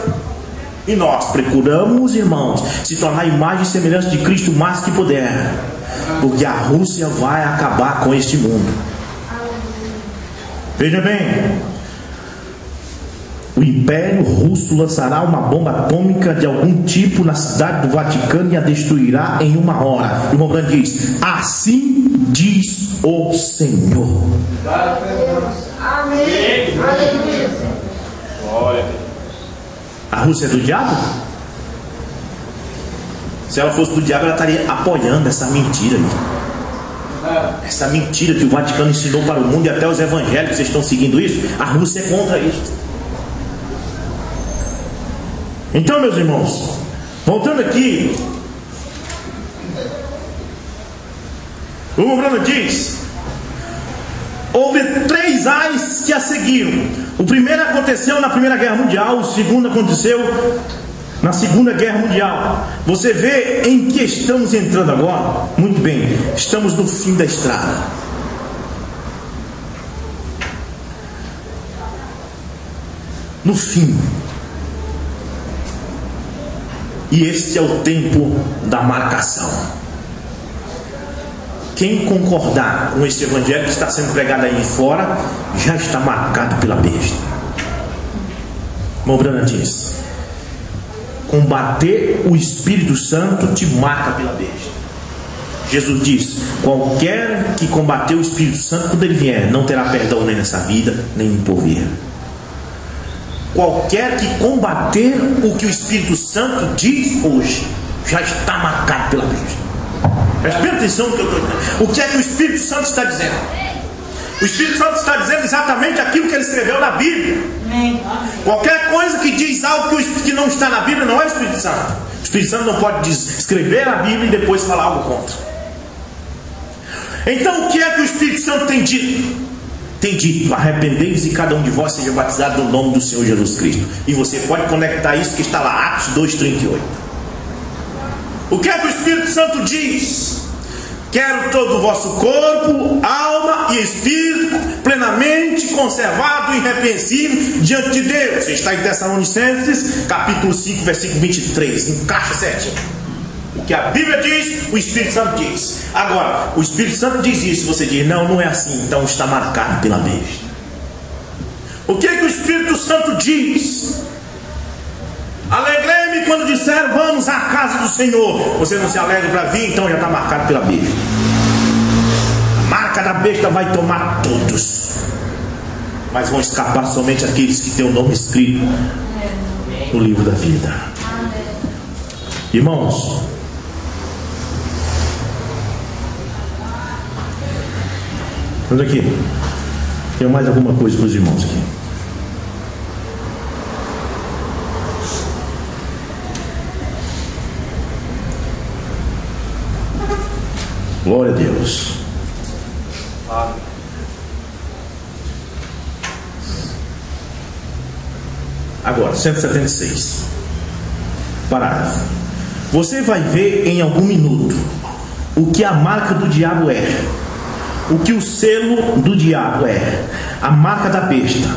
Speaker 2: E nós procuramos, irmãos, se tornar imagem e semelhança de Cristo o mais que puder, porque a Rússia vai acabar com este mundo. Veja bem, o Império Russo lançará uma bomba atômica de algum tipo na cidade do Vaticano e a destruirá em uma hora. E o Montbrand diz: assim diz o Senhor.
Speaker 3: Amém. Aleluia.
Speaker 2: Glória. A Rússia é do diabo? Se ela fosse do diabo, ela estaria apoiando essa mentira aí. Essa mentira que o Vaticano ensinou para o mundo, e até os evangélicos estão seguindo isso. A Rússia é contra isso. Então, meus irmãos, voltando aqui, O irmão Branham diz: houve 3 ais que a seguiram. O primeiro aconteceu na Primeira Guerra Mundial, o segundo aconteceu na Segunda Guerra Mundial. Você vê em que estamos entrando agora? Muito bem, estamos no fim da estrada. No fim. E este é o tempo da marcação. Quem concordar com esse evangelho que está sendo pregado aí fora, já está marcado pela besta. Irmão Branham diz: combater o Espírito Santo te marca pela besta. Jesus diz: qualquer que combater o Espírito Santo, quando ele vier, não terá perdão nem nessa vida, nem no porvir. Qualquer que combater o que o Espírito Santo diz hoje, já está marcado pela besta. Preste bem atenção no que eu estou dizendo. O que é que o Espírito Santo está dizendo? O Espírito Santo está dizendo exatamente aquilo que ele escreveu na Bíblia. Qualquer coisa que diz algo que não está na Bíblia não é o Espírito Santo. O Espírito Santo não pode escrever a Bíblia e depois falar algo contra. Então o que é que o Espírito Santo tem dito? Tem dito: arrependei-vos e cada um de vós seja batizado no nome do Senhor Jesus Cristo. E você pode conectar isso que está lá, Atos 2:38. O que é que o Espírito Santo diz? Quero todo o vosso corpo, alma e espírito plenamente conservado e irrepreensível diante de Deus. Você está em Tessalonicenses, capítulo 5, versículo 23. Encaixa certinho. O que a Bíblia diz, o Espírito Santo diz. Agora, o Espírito Santo diz isso, você diz: não, não é assim, então está marcado pela besta. O que é que o Espírito Santo diz? Alegrei-me quando disseram: vamos à casa do Senhor. Você não se alegra para vir, então já está marcado pela besta. A marca da besta vai tomar todos, mas vão escapar somente aqueles que têm o nome escrito no livro da vida. Irmãos, vamos aqui. Tenho mais alguma coisa para os irmãos aqui. Glória a Deus. Agora, 176. Parágrafo. Você vai ver em algum minuto o que a marca do diabo é, o que o selo do diabo é, a marca da besta.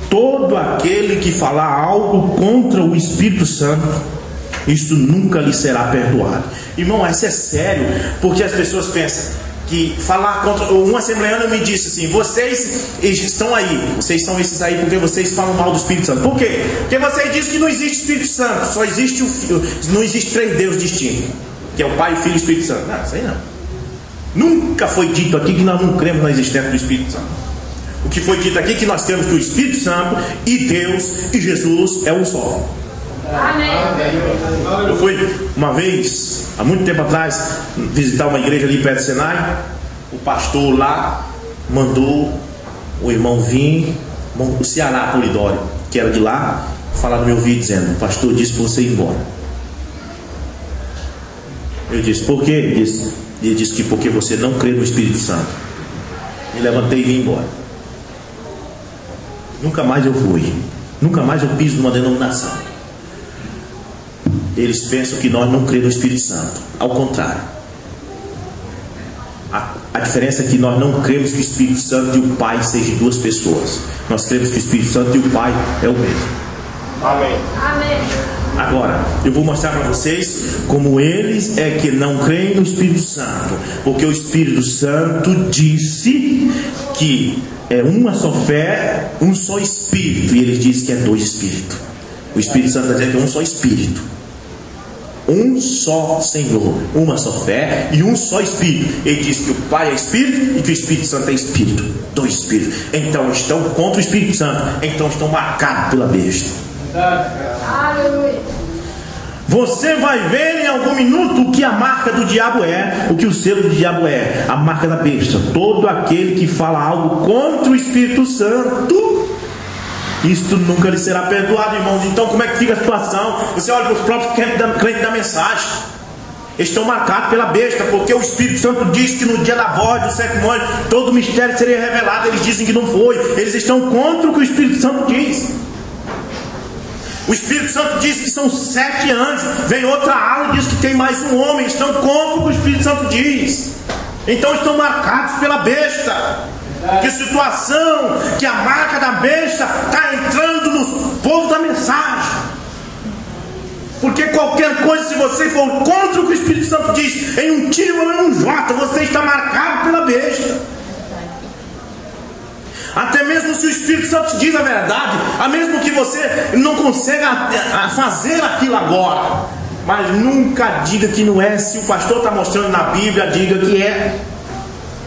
Speaker 2: Todo aquele que falar algo contra o Espírito Santo, isso nunca lhe será perdoado. Irmão, isso é sério, porque as pessoas pensam que falar contra... Um assembleano me disse assim: vocês estão aí, vocês são esses aí porque vocês falam mal do Espírito Santo. Por quê? Porque vocês dizem que não existe Espírito Santo, só existe o Filho, não existe 3 deuses distintos, que é o Pai, o Filho e o Espírito Santo. Não, isso aí não. Nunca foi dito aqui que nós não cremos na existência do Espírito Santo. O que foi dito aqui é que nós temos que o Espírito Santo e Deus e Jesus é um só.
Speaker 3: Amém.
Speaker 2: Eu fui uma vez, há muito tempo atrás, visitar uma igreja ali perto do Senai. O pastor lá mandou o irmão vir, o Ceará Polidório, que era de lá, falar no meu ouvido dizendo: o pastor disse para você ir embora. Eu disse: por quê? Ele disse que porque você não crê no Espírito Santo. Me levantei e vim embora. Nunca mais eu fui, nunca mais eu piso numa denominação. Eles pensam que nós não cremos no Espírito Santo. Ao contrário, a diferença é que nós não cremos que o Espírito Santo e o Pai sejam 2 pessoas. Nós cremos que o Espírito Santo e o Pai é o mesmo.
Speaker 3: Amém. Amém.
Speaker 2: Agora, eu vou mostrar para vocês como eles é que não creem no Espírito Santo, porque o Espírito Santo disse que é uma só fé, um só Espírito, e eles dizem que é 2 Espíritos. O Espírito Santo está dizendo que é um só Espírito, um só Senhor, uma só fé e um só Espírito. Ele diz que o Pai é Espírito e que o Espírito Santo é Espírito, 2 Espíritos. Então estão contra o Espírito Santo, então estão marcados pela besta.
Speaker 3: Aleluia.
Speaker 2: Você vai ver em algum minuto o que a marca do diabo é, o que o selo do diabo é, a marca da besta. Todo aquele que fala algo contra o Espírito Santo, isto nunca lhe será perdoado, irmãos. Então como é que fica a situação? Você olha para os próprios crentes da mensagem. estão marcados pela besta, porque o Espírito Santo diz que no dia da voz do sétimo anjo todo o mistério seria revelado. Eles dizem que não foi, eles estão contra o que o Espírito Santo diz. O Espírito Santo diz que são 7 anjos, vem outra ala e diz que tem mais um homem. Estão contra o que o Espírito Santo diz. Então estão marcados pela besta. Que situação, que a marca da besta está entrando no povo da mensagem. Porque qualquer coisa, se você for contra o que o Espírito Santo diz, em um tiro ou em um jota, você está marcado pela besta. Até mesmo se o Espírito Santo te diz a verdade, a mesmo que você não consiga fazer aquilo agora, mas nunca diga que não é. Se o pastor está mostrando na Bíblia, diga que é.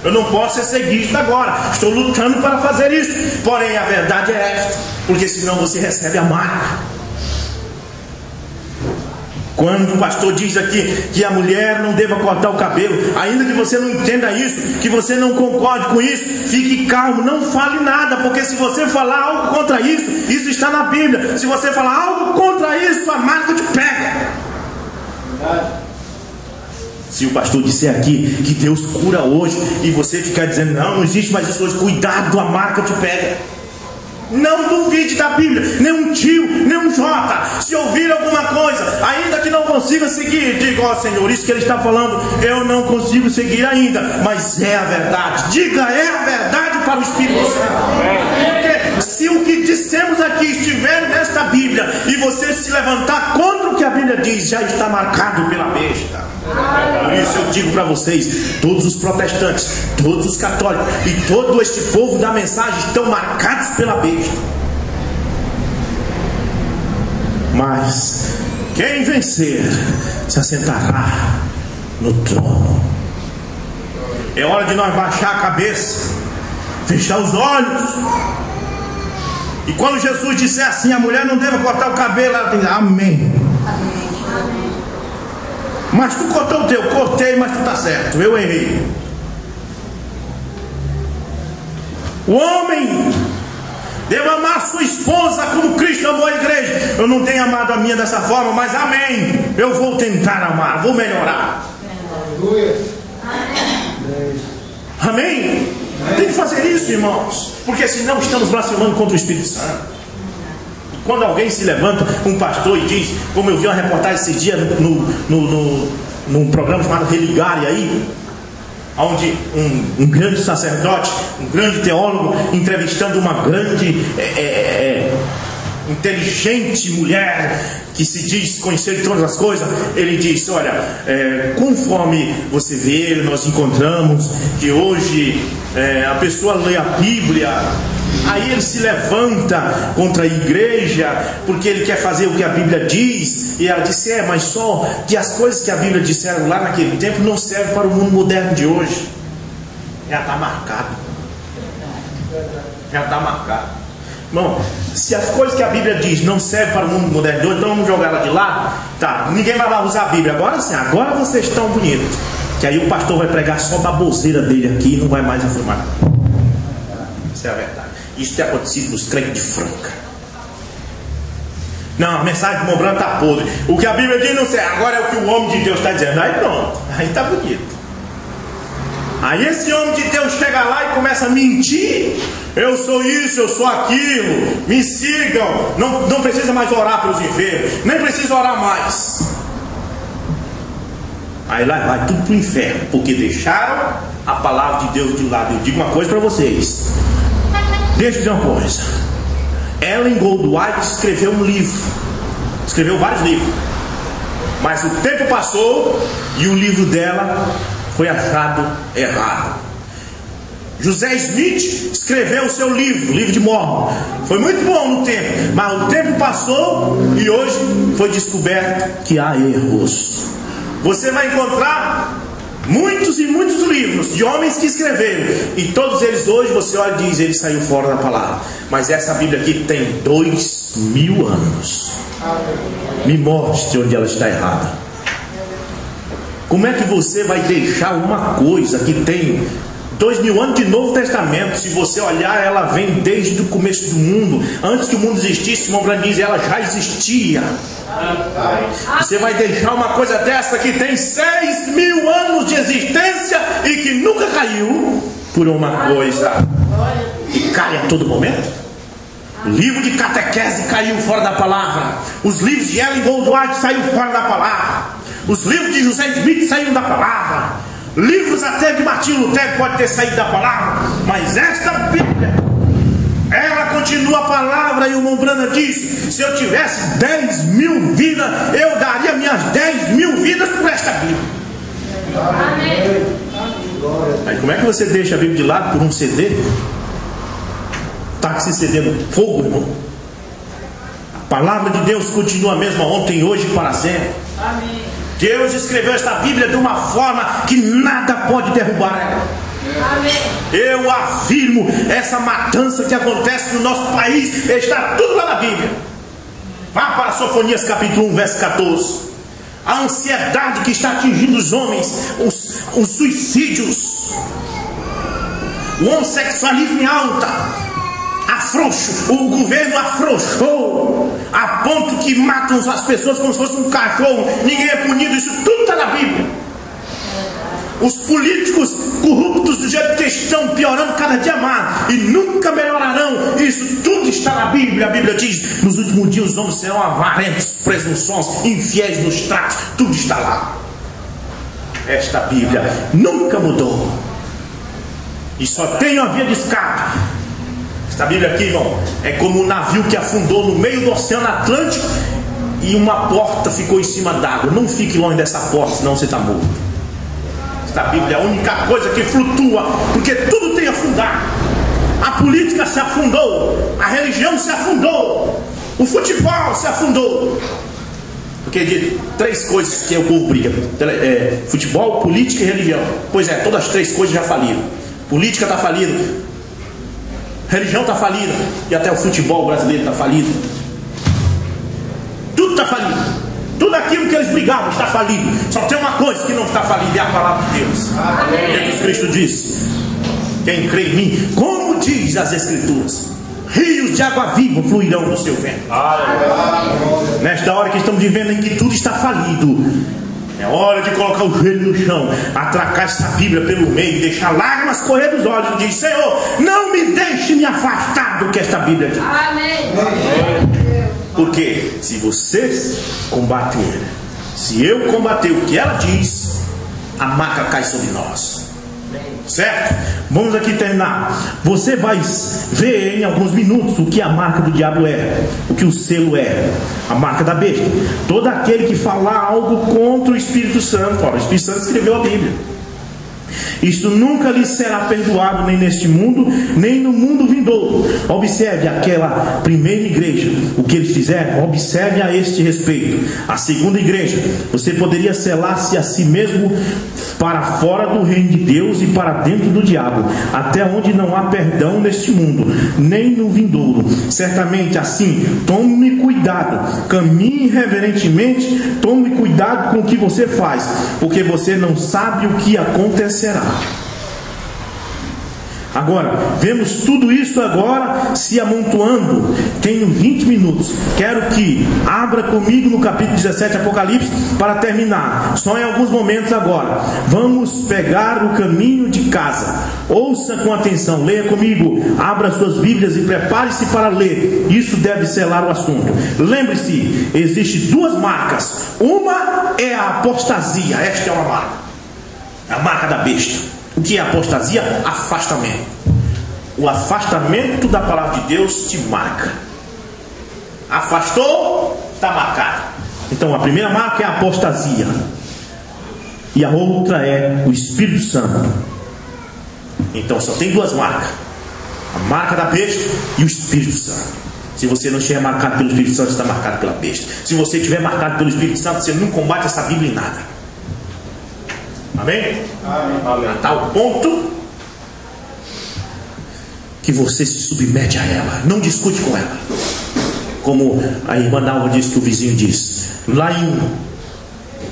Speaker 2: Eu não posso ser ceguista agora, estou lutando para fazer isso, porém a verdade é esta, porque senão você recebe a marca. Quando o pastor diz aqui que a mulher não deva cortar o cabelo, ainda que você não entenda isso, que você não concorde com isso, fique calmo, não fale nada, porque se você falar algo contra isso, isso está na Bíblia. Se você falar algo contra isso, a marca te pega. Se o pastor disser aqui que Deus cura hoje, e você ficar dizendo não existe mais isso hoje, cuidado, a marca te pega. Não duvide da Bíblia, nem um tio, nem um jota. Se ouvir alguma coisa, ainda que não consiga seguir, diga: ó Senhor, isso que ele está falando eu não consigo seguir ainda, mas é a verdade. Diga: é a verdade para o Espírito Santo. Porque se o que dissemos aqui estiver nesta Bíblia e você se levantar contra o que a Bíblia diz, já está marcado pela besta. Por isso eu digo para vocês, todos os protestantes, todos os católicos e todo este povo da mensagem estão marcados pela besta. Mas quem vencer se assentará no trono. É hora de nós baixar a cabeça, fechar os olhos. E quando Jesus disser assim, a mulher não deve cortar o cabelo, ela tem: amém. Mas tu cortou o teu, cortei, mas tu está certo, eu errei. O homem deve amar sua esposa como Cristo amou a igreja. Eu não tenho amado a minha dessa forma, mas amém, eu vou tentar amar, vou melhorar. Amém? Tem que fazer isso, irmãos, porque senão estamos blasfemando contra o Espírito Santo. Quando alguém se levanta, um pastor, e diz, como eu vi uma reportagem esse dia num programa chamado Religare aí, onde um grande sacerdote, um grande teólogo, entrevistando uma grande inteligente mulher que se diz conhecer todas as coisas, ele diz: olha, conforme você vê, nós encontramos que hoje a pessoa lê a Bíblia, aí ele se levanta contra a igreja porque ele quer fazer o que a Bíblia diz. E ela disse: mas só que as coisas que a Bíblia disseram lá naquele tempo não servem para o mundo moderno de hoje. Já está marcado. Já está marcado. Irmão, se as coisas que a Bíblia diz não servem para o mundo moderno de hoje, então vamos jogar ela de lado. Tá, ninguém vai lá usar a Bíblia. Agora sim, agora vocês estão bonitos. Que aí o pastor vai pregar só baboseira dele aqui e não vai mais afirmar. Isso é a verdade. Isso tem acontecido nos crentes de Franca. Não, a mensagem de Mobrão está podre. O que a Bíblia diz não sei. Agora é o que o homem de Deus está dizendo. Aí pronto, aí está bonito. Aí esse homem de Deus chega lá e começa a mentir. Eu sou isso, eu sou aquilo, me sigam. Não precisa mais orar pelos enfermos, nem precisa orar mais. Aí lá vai tudo para o inferno, porque deixaram a palavra de Deus de lado. Eu digo uma coisa para vocês, deixa eu dizer uma coisa. Ellen Goldwhite escreveu um livro, escreveu vários livros, mas o tempo passou e o livro dela foi achado errado. José Smith escreveu o seu livro, Livro de Mormon. Foi muito bom no tempo, mas o tempo passou e hoje foi descoberto que há erros. Você vai encontrar muitos e muitos livros de homens que escreveram, e todos eles hoje você olha e diz: ele saiu fora da palavra. Mas essa Bíblia aqui tem 2000 anos. Me mostre onde ela está errada. Como é que você vai deixar uma coisa que tem 2000 anos de Novo Testamento. Se você olhar, ela vem desde o começo do mundo. Antes que o mundo existisse, irmão Branco diz, ela já existia. Você vai deixar uma coisa dessa que tem 6.000 anos de existência e que nunca caiu por uma coisa que cai a todo momento? O livro de catequese caiu fora da palavra. Os livros de Ellen Goldwyn saíram fora da palavra. Os livros de José Smith saíram da palavra. Livros até de Martinho Lutero pode ter saído da palavra. Mas esta Bíblia, ela continua a palavra. E o Mombrana disse, se eu tivesse 10.000 vidas, eu daria minhas 10.000 vidas por esta Bíblia.
Speaker 3: Amém.
Speaker 2: Aí como é que você deixa a Bíblia de lado por um CD? Está com esse CD no fogo, irmão. A palavra de Deus continua a mesma ontem, hoje e para sempre.
Speaker 3: Amém.
Speaker 2: Deus escreveu esta Bíblia de uma forma que nada pode derrubar ela.
Speaker 3: Amém.
Speaker 2: Eu afirmo, essa matança que acontece no nosso país está tudo lá na Bíblia. Vá para Sofonias capítulo 1, verso 14. A ansiedade que está atingindo os homens, os suicídios, o homossexualismo em alta, o governo afrouxou a ponto que matam as pessoas como se fosse um cachorro, ninguém é punido. Isso tudo está na Bíblia. Os políticos corruptos do jeito que estão piorando cada dia mais e nunca melhorarão. Isso tudo está na Bíblia. A Bíblia diz, nos últimos dias os homens serão avarentos, presunçosos, infiéis nos tratos. Tudo está lá. Esta Bíblia nunca mudou e só tem uma via de escape. Esta Bíblia aqui, irmão, é como um navio que afundou no meio do Oceano Atlântico e uma porta ficou em cima d'água. Não fique longe dessa porta, senão você está morto. Esta Bíblia é a única coisa que flutua, porque tudo tem afundado. A política se afundou, a religião se afundou, o futebol se afundou. Porque de 3 coisas que o povo briga: futebol, política e religião. Pois é, todas as 3 coisas já faliram. Política está falida, religião está falida, e até o futebol brasileiro está falido. Tudo está falido. Tudo aquilo que eles brigavam está falido. Só tem uma coisa que não está falida, é a palavra de Deus. Jesus Cristo disse: quem crê em mim, como diz as Escrituras, rios de água viva fluirão do seu ventre. Nesta hora que estamos vivendo, em que tudo está falido, é hora de colocar o joelho no chão, atracar essa Bíblia pelo meio, deixar lágrimas correr dos olhos e dizer: Senhor, não me deixe me afastar do que esta Bíblia diz.
Speaker 3: Amém.
Speaker 2: Porque se vocês combater, se eu combater o que ela diz, a marca cai sobre nós. Certo? Vamos aqui terminar. Você vai ver em alguns minutos o que a marca do diabo é, o que o selo é, a marca da besta. Todo aquele que falar algo contra o Espírito Santo, o Espírito Santo escreveu a Bíblia, isto nunca lhe será perdoado, nem neste mundo, nem no mundo vindouro. Observe aquela primeira igreja, o que eles fizeram. Observe a este respeito a segunda igreja. Você poderia selar-se a si mesmo para fora do reino de Deus e para dentro do diabo, até onde não há perdão neste mundo, nem no vindouro. Certamente assim, tome cuidado, caminhe reverentemente, tome cuidado com o que você faz, porque você não sabe o que acontecerá. Agora, vemos tudo isso agora se amontoando. Tenho 20 minutos. Quero que abra comigo no capítulo 17 Apocalipse para terminar. Só em alguns momentos agora. Vamos pegar o caminho de casa. Ouça com atenção, leia comigo. Abra suas Bíblias e prepare-se para ler. Isso deve selar o assunto. Lembre-se, existem 2 marcas. Uma é a apostasia. Esta é uma marca, a marca da besta. O que é apostasia? Afastamento. O afastamento da palavra de Deus te marca. Afastou, está marcado. Então a primeira marca é a apostasia, e a outra é o Espírito Santo. Então só tem 2 marcas: a marca da besta e o Espírito Santo. Se você não estiver marcado pelo Espírito Santo, está marcado pela besta. Se você estiver marcado pelo Espírito Santo, você não combate essa Bíblia em nada. Amém? Amém. A tal ponto que você se submete a ela, não discute com ela. Como a irmã Dalva disse que o vizinho disse. Lá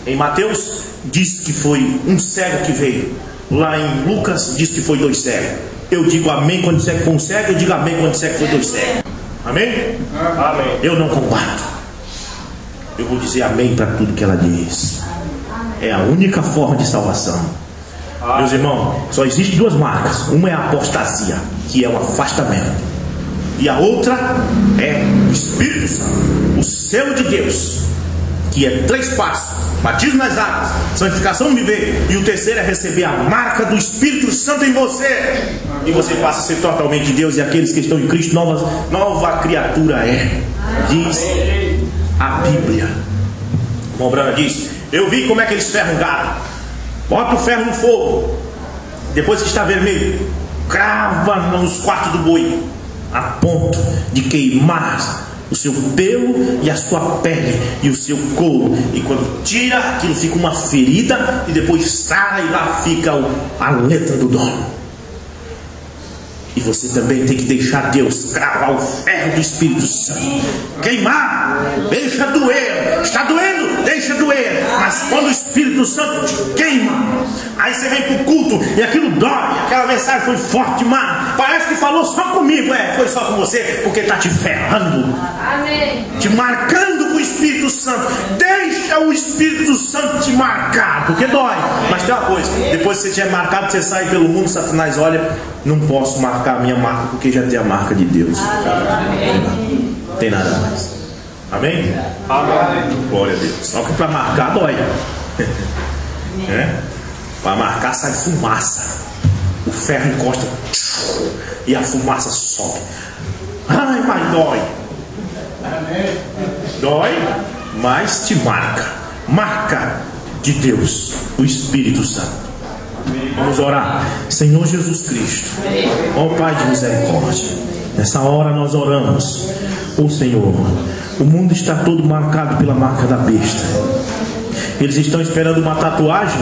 Speaker 2: em Mateus, diz que foi um cego que veio lá em Lucas diz que foi 2 cegos. Eu digo amém quando disser que foi um cego, eu digo amém quando disser que foi 2 cegos. Amém?
Speaker 1: Amém.
Speaker 2: Eu não combato. Eu vou dizer amém para tudo que ela diz. É a única forma de salvação. Meus irmãos, só existem 2 marcas. Uma é a apostasia, que é o afastamento, e a outra é o Espírito Santo, o selo de Deus, que é 3 passos: batismo nas águas, santificação no viver, e o terceiro é receber a marca do Espírito Santo em você, e você passa a ser totalmente de Deus. E aqueles que estão em Cristo, nova criatura é, diz a Bíblia. O irmão Brana diz: eu vi como é que eles ferram gado. Bota o ferro no fogo, depois que está vermelho, crava nos quartos do boi, a ponto de queimar o seu pelo e a sua pele e o seu couro. E quando tira, aquilo fica uma ferida, e depois sara, e lá fica a letra do dono. E você também tem que deixar Deus cravar o ferro do Espírito Santo, queimar, deixa doer. Está doendo? Deixa doer. Mas quando o Espírito Santo te queima, aí você vem para o culto e aquilo dói. Aquela mensagem foi forte demais, parece que falou só comigo. Foi só com você, porque está te ferrando.
Speaker 3: Amém.
Speaker 2: Te marcando com o Espírito Santo. Deixa o Espírito Santo te marcar, porque dói. Mas tem uma coisa: depois que você tiver marcado, você sai pelo mundo, Satanás olha: não posso marcar a minha marca, porque já tem a marca de Deus. Não tem nada mais. Amém?
Speaker 1: Amém.
Speaker 2: Glória a Deus. Só que para marcar dói. Para marcar sai fumaça. O ferro encosta e a fumaça sobe. Ai, mas dói. Dói, mas te marca. Marca de Deus, o Espírito Santo. Vamos orar. Senhor Jesus Cristo, ó Pai de misericórdia, nessa hora nós oramos. Ó Senhor, o mundo está todo marcado pela marca da besta. Eles estão esperando uma tatuagem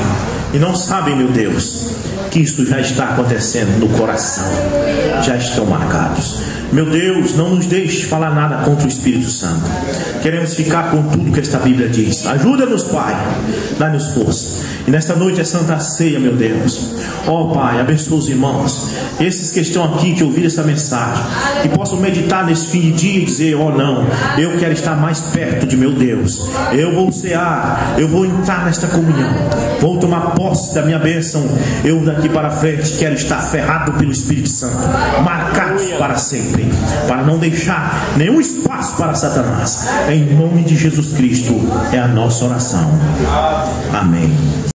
Speaker 2: e não sabem, meu Deus, que isso já está acontecendo no coração. Já estão marcados. Meu Deus, não nos deixe falar nada contra o Espírito Santo. Queremos ficar com tudo que esta Bíblia diz. Ajuda-nos, Pai. Dá-nos força. E nesta noite é Santa Ceia, meu Deus. Ó Pai, abençoa os irmãos, esses que estão aqui, que ouviram essa mensagem, que possam meditar nesse fim de dia e dizer: oh não, eu quero estar mais perto de meu Deus. Eu vou cear, eu vou entrar nesta comunhão, vou tomar posse da minha bênção. Eu daqui para frente quero estar ferrado pelo Espírito Santo, marcados para sempre, para não deixar nenhum espaço para Satanás. Em nome de Jesus Cristo é a nossa oração. Amém.